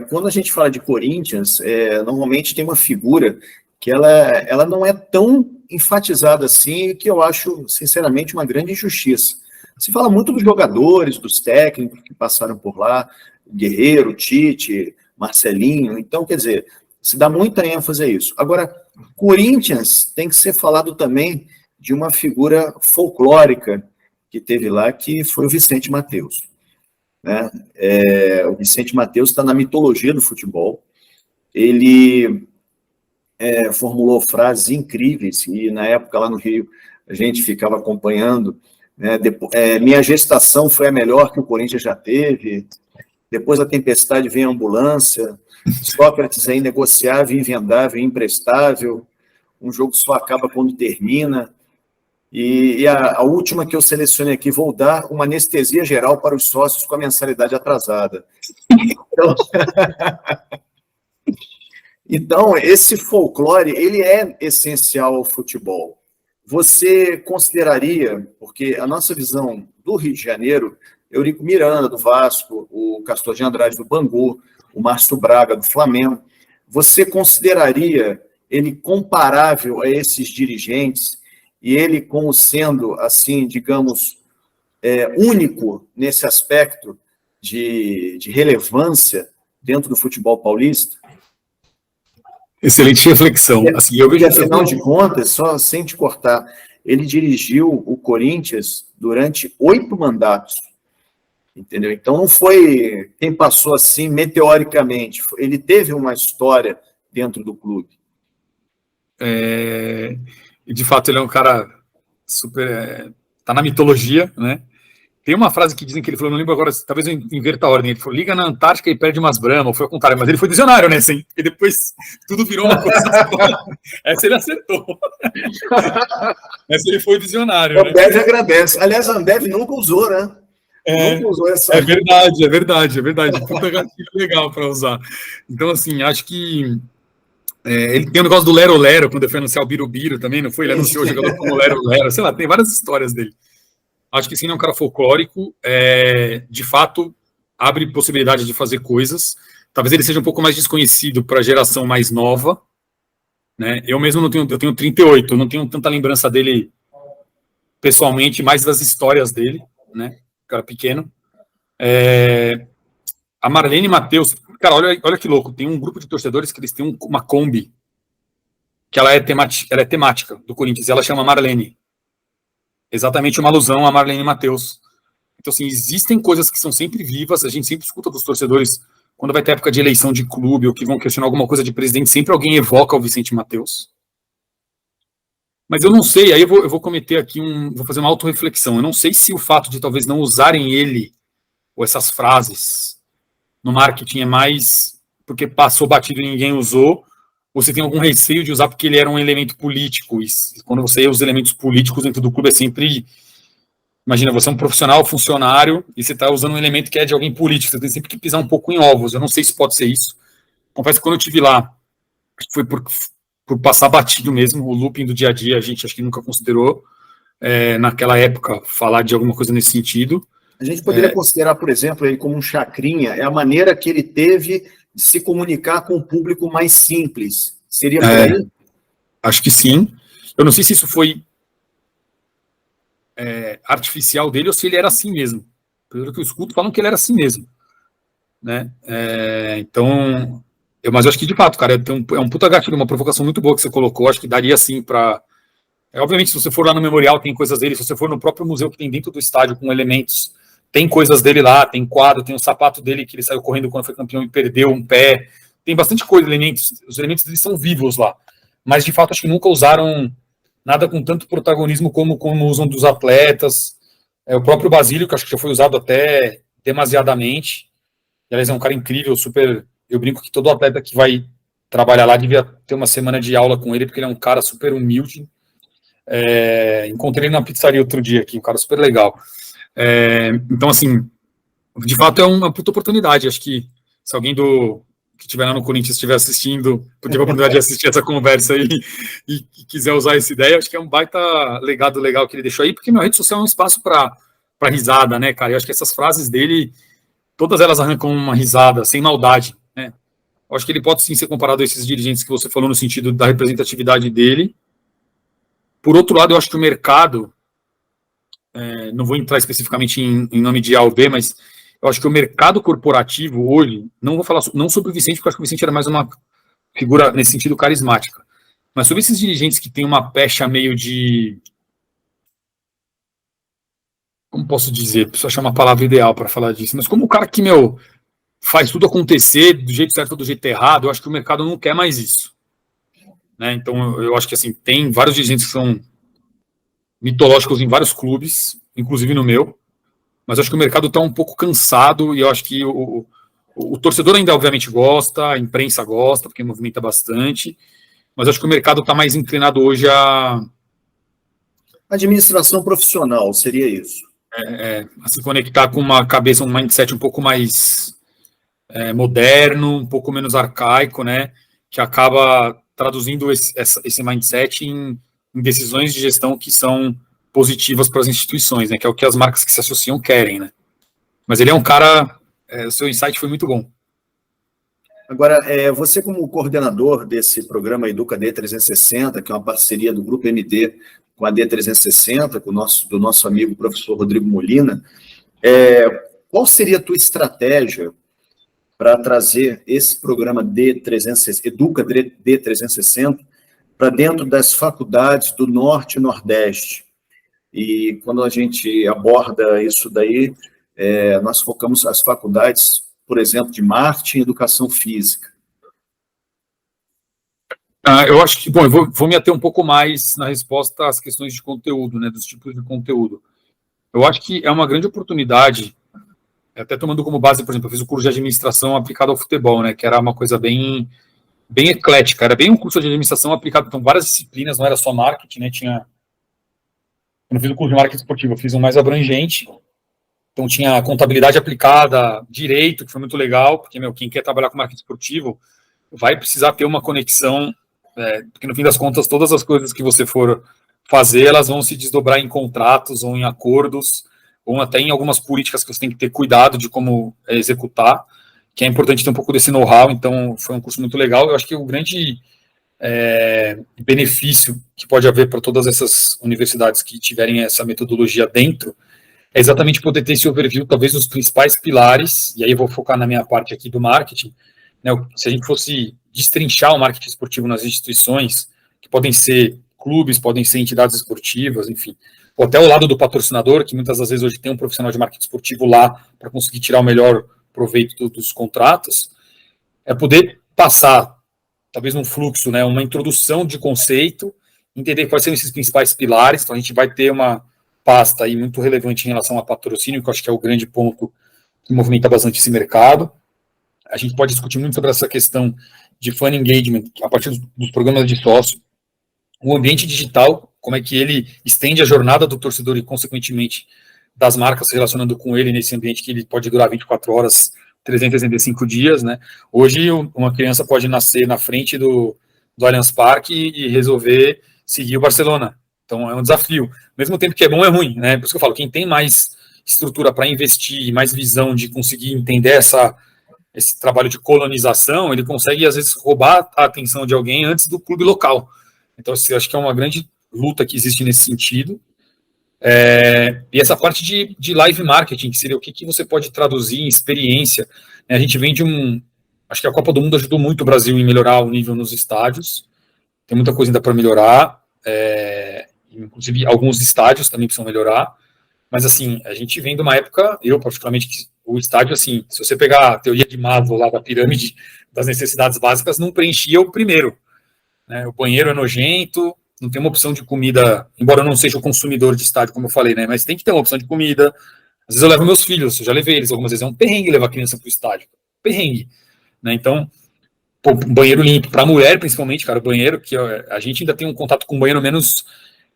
Speaker 1: quando a gente fala de Corinthians, normalmente tem uma figura que ela não é tão enfatizada assim, que eu acho, sinceramente, uma grande injustiça. Se fala muito dos jogadores, dos técnicos que passaram por lá, Guerreiro, Tite, Marcelinho, então, quer dizer, se dá muita ênfase a isso. Agora, Corinthians tem que ser falado também de uma figura folclórica que teve lá, que foi o Vicente Mateus. Né? O Vicente Mateus está na mitologia do futebol. Ele formulou frases incríveis, e na época lá no Rio a gente ficava acompanhando, né? Minha gestação foi a melhor que o Corinthians já teve, depois da tempestade vem a ambulância, Sócrates é inegociável, invendável, imprestável, um jogo só acaba quando termina. E a última que eu selecionei aqui, vou dar uma anestesia geral para os sócios com a mensalidade atrasada. Então, esse folclore, ele é essencial ao futebol. Você consideraria, porque a nossa visão do Rio de Janeiro, Eurico Miranda, do Vasco, o Castor de Andrade, do Bangu, o Márcio Braga, do Flamengo, você consideraria ele comparável a esses dirigentes e ele como sendo, assim, digamos, único nesse aspecto de relevância dentro do futebol paulista?
Speaker 2: Excelente reflexão. Assim, eu vejo,
Speaker 1: afinal de contas, só sem te cortar, ele dirigiu o Corinthians durante 8 mandatos, entendeu? Então não foi quem passou assim meteoricamente, ele teve uma história dentro do clube.
Speaker 2: E de fato ele é um cara super... tá na mitologia, né? Tem uma frase que dizem que ele falou, não lembro agora, talvez eu inverta a ordem, ele falou, liga na Antártica e perde umas bramas, ou foi ao contrário, mas ele foi visionário, né, assim, e depois tudo virou uma coisa só. Essa ele acertou. Essa ele foi visionário,
Speaker 1: né? Ambev agradece. Aliás, a Ambev nunca usou, né? Nunca usou essa...
Speaker 2: É verdade. Puta gatilho legal para usar. Então, assim, acho que ele tem o negócio do Lero Lero, quando ele foi anunciar o Birubiru também, não foi? Ele anunciou o jogador como Lero Lero, sei lá, tem várias histórias dele. Acho que sim, é um cara folclórico, de fato, abre possibilidade de fazer coisas. Talvez ele seja um pouco mais desconhecido para a geração mais nova, né? Eu mesmo eu tenho 38, eu não tenho tanta lembrança dele pessoalmente, mais das histórias dele, né? Cara pequeno. A Marlene Matheus, cara, olha que louco, tem um grupo de torcedores que eles têm uma Kombi, que ela é temática do Corinthians, e ela chama Marlene. Exatamente uma alusão a Marlene Matheus. Então, assim, existem coisas que são sempre vivas, a gente sempre escuta dos torcedores, quando vai ter época de eleição de clube, ou que vão questionar alguma coisa de presidente, sempre alguém evoca o Vicente Matheus. Mas eu não sei, aí eu vou cometer aqui vou fazer uma autorreflexão, eu não sei se o fato de talvez não usarem ele, ou essas frases, no marketing é mais porque passou batido e ninguém usou, ou você tem algum receio de usar porque ele era um elemento político, e quando você usa os elementos políticos dentro do clube é sempre... Imagina, você é um profissional, funcionário, e você está usando um elemento que é de alguém político, você tem sempre que pisar um pouco em ovos, eu não sei se pode ser isso. Confesso que quando eu estive lá, foi por passar batido mesmo, o looping do dia a dia, a gente acho que nunca considerou, naquela época, falar de alguma coisa nesse sentido.
Speaker 1: A gente poderia considerar, por exemplo, ele como um chacrinha, é a maneira que ele teve de se comunicar com o público mais simples. Seria por aí?
Speaker 2: Acho que sim. Eu não sei se isso foi artificial dele ou se ele era assim mesmo. Pelo que eu escuto, falam que ele era assim mesmo. Né? Então, mas eu acho que de fato, cara, é um puta gatilho, uma provocação muito boa que você colocou. Acho que daria sim para. Obviamente, se você for lá no memorial, tem coisas dele. Se você for no próprio museu que tem dentro do estádio com elementos, tem coisas dele lá, tem quadro, tem o sapato dele que ele saiu correndo quando foi campeão e perdeu um pé. Tem bastante coisa, os elementos dele são vivos lá. Mas de fato, acho que nunca usaram nada com tanto protagonismo como usam dos atletas. O próprio Basílio, que acho que já foi usado até demasiadamente. Aliás, é um cara incrível, super... Eu brinco que todo atleta que vai trabalhar lá devia ter uma semana de aula com ele, porque ele é um cara super humilde. Encontrei ele na pizzaria outro dia aqui, um cara super legal. Então, assim, de fato é uma puta oportunidade. Acho que se alguém que estiver lá no Corinthians estiver assistindo, tiver a oportunidade de assistir essa conversa aí e quiser usar essa ideia, acho que é um baita legado legal que ele deixou aí, porque minha rede social é um espaço para risada, né, cara? Eu acho que essas frases dele, todas elas arrancam uma risada, sem maldade, né? Eu acho que ele pode sim ser comparado a esses dirigentes que você falou no sentido da representatividade dele. Por outro lado, eu acho que o mercado, não vou entrar especificamente em nome de A ou B, mas eu acho que o mercado corporativo hoje, não vou falar não sobre o Vicente, porque eu acho que o Vicente era mais uma figura, nesse sentido, carismática, mas sobre esses dirigentes que têm uma pecha meio de... Como posso dizer? Preciso achar uma palavra ideal para falar disso, mas como o cara que, faz tudo acontecer do jeito certo ou do jeito errado, eu acho que o mercado não quer mais isso. Né? Então, eu acho que assim, tem vários dirigentes que são mitológicos em vários clubes, inclusive no meu, mas eu acho que o mercado está um pouco cansado e eu acho que o torcedor ainda obviamente gosta, a imprensa gosta, porque movimenta bastante, mas eu acho que o mercado está mais inclinado hoje a...
Speaker 1: Administração profissional, seria isso.
Speaker 2: A se conectar com uma cabeça, um mindset um pouco mais moderno, um pouco menos arcaico, né, que acaba traduzindo esse mindset em decisões de gestão que são positivas para as instituições, né, que é o que as marcas que se associam querem, né. Mas ele é um cara, o seu insight foi muito bom.
Speaker 1: Agora, você como coordenador desse programa Educa D360, que é uma parceria do Grupo MD com a D360, do nosso amigo professor Rodrigo Molina, qual seria a tua estratégia para trazer esse programa D360, Educa D360, para dentro das faculdades do Norte e Nordeste. E quando a gente aborda isso daí, nós focamos as faculdades, por exemplo, de marketing e educação física.
Speaker 2: Eu acho que, bom, eu vou me ater um pouco mais na resposta às questões de conteúdo, né, dos tipos de conteúdo. Eu acho que é uma grande oportunidade, até tomando como base, por exemplo, eu fiz o curso de administração aplicado ao futebol, né, que era uma coisa bem eclética, era bem um curso de administração aplicado, então várias disciplinas, não era só marketing, né, eu não fiz o curso de marketing esportivo, eu fiz um mais abrangente, então tinha contabilidade aplicada, direito, que foi muito legal, porque, quem quer trabalhar com marketing esportivo vai precisar ter uma conexão, porque no fim das contas, todas as coisas que você for fazer, elas vão se desdobrar em contratos, ou em acordos, ou até em algumas políticas que você tem que ter cuidado de como executar, que é importante ter um pouco desse know-how, então foi um curso muito legal. Eu acho que o grande benefício que pode haver para todas essas universidades que tiverem essa metodologia dentro, é exatamente poder ter esse overview, talvez, dos principais pilares, e aí eu vou focar na minha parte aqui do marketing, né, se a gente fosse destrinchar o marketing esportivo nas instituições, que podem ser clubes, podem ser entidades esportivas, enfim, ou até o lado do patrocinador, que muitas das vezes hoje tem um profissional de marketing esportivo lá para conseguir tirar o melhor proveito dos contratos, é poder passar, talvez num fluxo, né, uma introdução de conceito, entender quais são esses principais pilares. Então a gente vai ter uma pasta aí muito relevante em relação a patrocínio, que eu acho que é o grande ponto que movimenta bastante esse mercado. A gente pode discutir muito sobre essa questão de fan engagement, a partir dos programas de sócio, o ambiente digital, como é que ele estende a jornada do torcedor e, consequentemente, das marcas se relacionando com ele nesse ambiente que ele pode durar 24 horas, 365 dias, né? Hoje, uma criança pode nascer na frente do Allianz Parque e resolver seguir o Barcelona. Então, é um desafio. Ao mesmo tempo que é bom, é ruim, né? Por isso que eu falo, quem tem mais estrutura para investir, mais visão de conseguir entender esse trabalho de colonização, ele consegue, às vezes, roubar a atenção de alguém antes do clube local. Então, assim, eu acho que é uma grande luta que existe nesse sentido. E essa parte de live marketing, que seria o que você pode traduzir em experiência. A gente vem acho que a Copa do Mundo ajudou muito o Brasil em melhorar o nível nos estádios. Tem muita coisa ainda para melhorar. Inclusive, alguns estádios também precisam melhorar. Mas, assim, a gente vem de uma época, eu particularmente, que o estádio, assim, se você pegar a teoria de Maslow lá da pirâmide das necessidades básicas, não preenchia o primeiro, né? O banheiro é nojento, não tem uma opção de comida, embora eu não seja o consumidor de estádio, como eu falei, né? Mas tem que ter uma opção de comida. Às vezes eu levo meus filhos, eu já levei eles algumas vezes, é um perrengue levar a criança para o estádio. Perrengue, né? Então, um banheiro limpo, para a mulher, principalmente, cara, o banheiro, que a gente ainda tem um contato com o banheiro menos...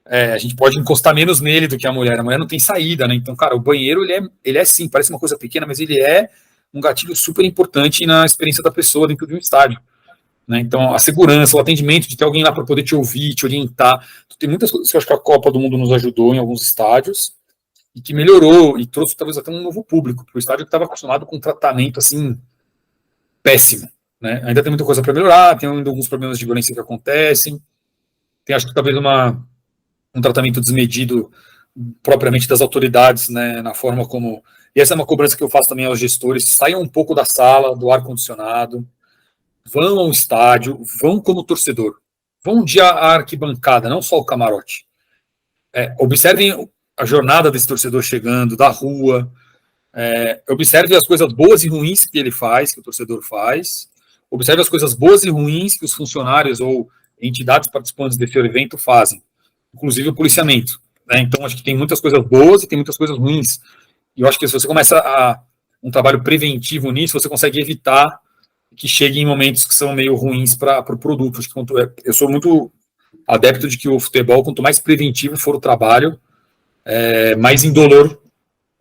Speaker 2: a gente pode encostar menos nele do que a mulher não tem saída, né? Então, cara, o banheiro, ele é sim, parece uma coisa pequena, mas ele é um gatilho super importante na experiência da pessoa dentro de um estádio, né? Então, a segurança, o atendimento, de ter alguém lá para poder te ouvir, te orientar. Tem muitas coisas que eu acho que a Copa do Mundo nos ajudou em alguns estádios e que melhorou e trouxe talvez até um novo público, porque o estádio que estava acostumado com um tratamento, assim, péssimo, né? Ainda tem muita coisa para melhorar, tem ainda alguns problemas de violência que acontecem, tem, acho que talvez um tratamento desmedido propriamente das autoridades, né, na forma como... E essa é uma cobrança que eu faço também aos gestores: saiam um pouco da sala, do ar-condicionado, vão ao estádio, vão como torcedor, vão um dia à arquibancada, não só o camarote. Observem a jornada desse torcedor chegando, da rua, observe as coisas boas e ruins que ele faz, que o torcedor faz, observe as coisas boas e ruins que os funcionários ou entidades participantes desse evento fazem, inclusive o policiamento, né? Então, acho que tem muitas coisas boas e tem muitas coisas ruins. E eu acho que se você começa um trabalho preventivo nisso, você consegue evitar que chegue em momentos que são meio ruins para o produto. Acho que eu sou muito adepto de que o futebol, quanto mais preventivo for o trabalho, mais indolor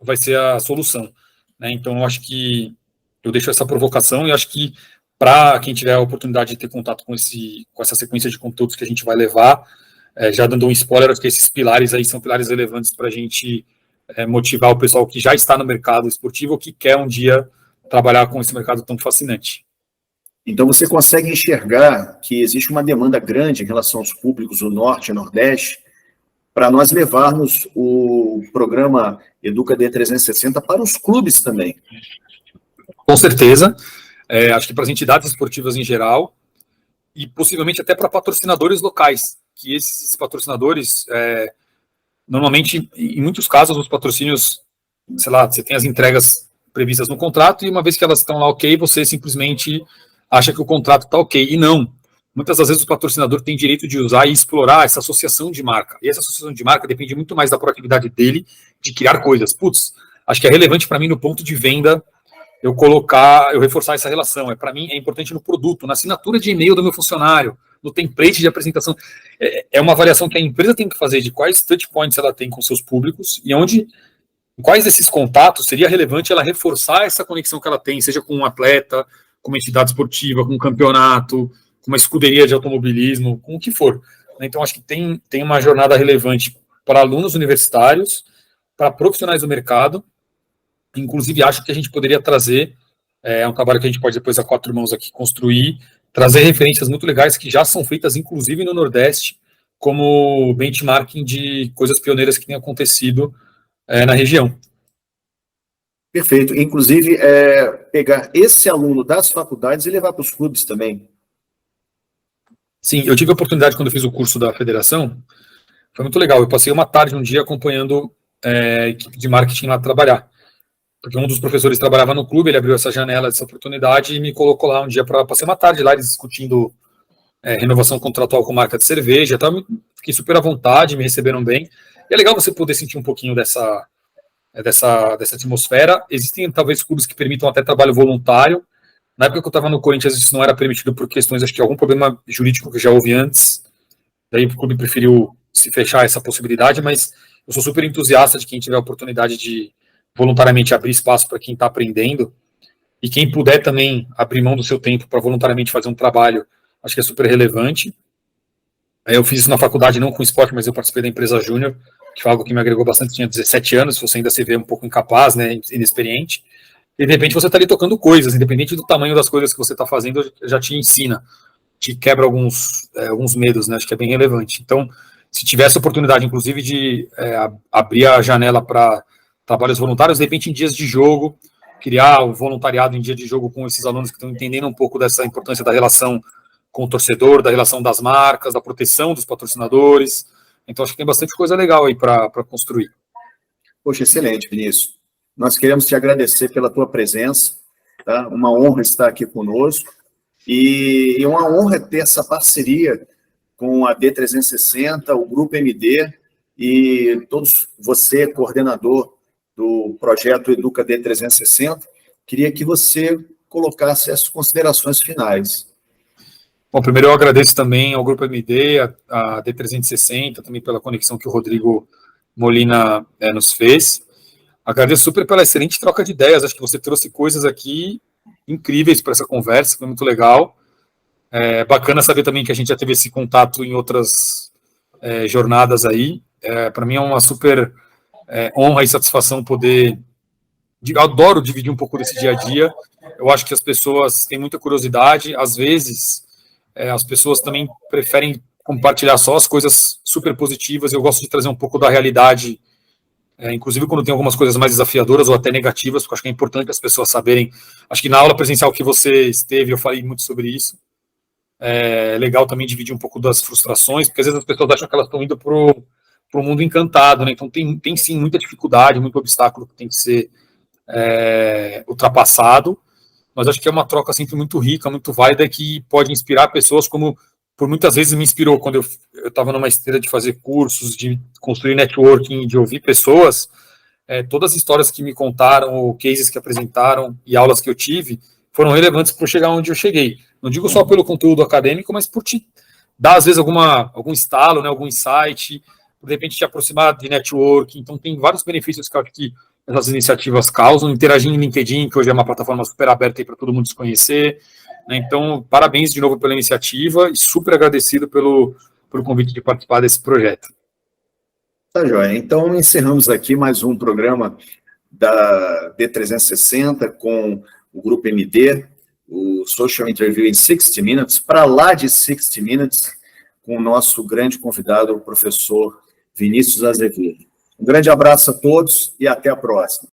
Speaker 2: vai ser a solução, né? Então, eu acho que eu deixo essa provocação e acho que para quem tiver a oportunidade de ter contato com essa sequência de conteúdos que a gente vai levar, já dando um spoiler, acho que esses pilares aí são pilares relevantes para a gente motivar o pessoal que já está no mercado esportivo ou que quer um dia trabalhar com esse mercado tão fascinante.
Speaker 1: Então, você consegue enxergar que existe uma demanda grande em relação aos públicos do Norte e Nordeste para nós levarmos o programa EducaD 360 para os clubes também.
Speaker 2: Com certeza. Acho que para as entidades esportivas em geral, e possivelmente até para patrocinadores locais, que esses patrocinadores, normalmente, em muitos casos, os patrocínios, sei lá, você tem as entregas previstas no contrato, e uma vez que elas estão lá ok, você simplesmente acha que o contrato está ok, e não. Muitas das vezes o patrocinador tem direito de usar e explorar essa associação de marca, e essa associação de marca depende muito mais da proatividade dele de criar coisas. Putz, acho que é relevante para mim no ponto de venda eu reforçar essa relação. Para mim, é importante no produto, na assinatura de e-mail do meu funcionário, no template de apresentação. É uma avaliação que a empresa tem que fazer de quais touch points ela tem com seus públicos e em quais desses contatos seria relevante ela reforçar essa conexão que ela tem, seja com um atleta, com uma entidade esportiva, com um campeonato, com uma escuderia de automobilismo, com o que for. Então, acho que tem uma jornada relevante para alunos universitários, para profissionais do mercado. Inclusive, acho que a gente poderia trazer, um trabalho que a gente pode depois, a quatro mãos aqui, construir, trazer referências muito legais que já são feitas, inclusive no Nordeste, como benchmarking de coisas pioneiras que têm acontecido na região.
Speaker 1: Perfeito. Inclusive, pegar esse aluno das faculdades e levar para os clubes também.
Speaker 2: Sim, eu tive a oportunidade, quando eu fiz o curso da federação, foi muito legal. Eu passei uma tarde, um dia, acompanhando a equipe de marketing lá trabalhar. Porque um dos professores trabalhava no clube, ele abriu essa janela, essa oportunidade, e me colocou lá um dia para passar uma tarde lá, eles discutindo renovação contratual com marca de cerveja, tá? Fiquei super à vontade, me receberam bem. E é legal você poder sentir um pouquinho dessa atmosfera. Existem, talvez, clubes que permitam até trabalho voluntário. Na época que eu estava no Corinthians, isso não era permitido por questões, acho que algum problema jurídico que já houve antes. Daí o clube preferiu se fechar essa possibilidade, mas eu sou super entusiasta de quem tiver a oportunidade de voluntariamente abrir espaço para quem está aprendendo, e quem puder também abrir mão do seu tempo para voluntariamente fazer um trabalho, acho que é super relevante. Eu fiz isso na faculdade, não com esporte, mas eu participei da empresa Júnior, que foi algo que me agregou bastante. Tinha 17 anos, você ainda se vê um pouco incapaz, né, inexperiente, e de repente você está ali tocando coisas, independente do tamanho das coisas que você está fazendo, já te ensina, te quebra alguns medos, né, acho que é bem relevante. Então, se tivesse a oportunidade, inclusive, de abrir a janela para trabalhos voluntários, de repente em dias de jogo, criar o voluntariado em dia de jogo com esses alunos que estão entendendo um pouco dessa importância da relação com o torcedor, da relação das marcas, da proteção dos patrocinadores. Então, acho que tem bastante coisa legal aí para construir.
Speaker 1: Poxa, excelente, Vinícius. Nós queremos te agradecer pela tua presença, tá? Uma honra estar aqui conosco, e uma honra ter essa parceria com a D360, o Grupo MD, e todos, você, coordenador do projeto Educa D360, queria que você colocasse as considerações finais.
Speaker 2: Bom, primeiro eu agradeço também ao Grupo MD, a D360, também pela conexão que o Rodrigo Molina nos fez. Agradeço super pela excelente troca de ideias, acho que você trouxe coisas aqui incríveis para essa conversa, foi muito legal. É bacana saber também que a gente já teve esse contato em outras jornadas aí. Para mim é uma super honra e satisfação poder... Eu adoro dividir um pouco desse dia a dia. Eu acho que as pessoas têm muita curiosidade. Às vezes, as pessoas também preferem compartilhar só as coisas super positivas. Eu gosto de trazer um pouco da realidade, inclusive quando tem algumas coisas mais desafiadoras ou até negativas, porque eu acho que é importante as pessoas saberem. Acho que na aula presencial que você esteve, eu falei muito sobre isso. É legal também dividir um pouco das frustrações, porque às vezes as pessoas acham que elas estão indo para o mundo encantado, né? Então tem sim muita dificuldade, muito obstáculo que tem que ser ultrapassado, mas acho que é uma troca sempre muito rica, muito válida, que pode inspirar pessoas, como por muitas vezes me inspirou quando eu estava numa esteira de fazer cursos, de construir networking, de ouvir pessoas. Todas as histórias que me contaram, ou cases que apresentaram e aulas que eu tive, foram relevantes para eu chegar onde eu cheguei. Não digo só pelo conteúdo acadêmico, mas por te dar, às vezes, algum estalo, né, algum insight, por de repente te aproximar de networking. Então, tem vários benefícios que eu acho que essas iniciativas causam. Interagir em LinkedIn, que hoje é uma plataforma super aberta para todo mundo se conhecer, né? Então, parabéns de novo pela iniciativa e super agradecido pelo convite de participar desse projeto.
Speaker 1: Tá, joia. Então, encerramos aqui mais um programa da D360 com o Grupo MD, o Social Interview in 60 Minutes, para lá de 60 Minutes, com o nosso grande convidado, o professor Vinícius Azevedo. Um grande abraço a todos e até a próxima.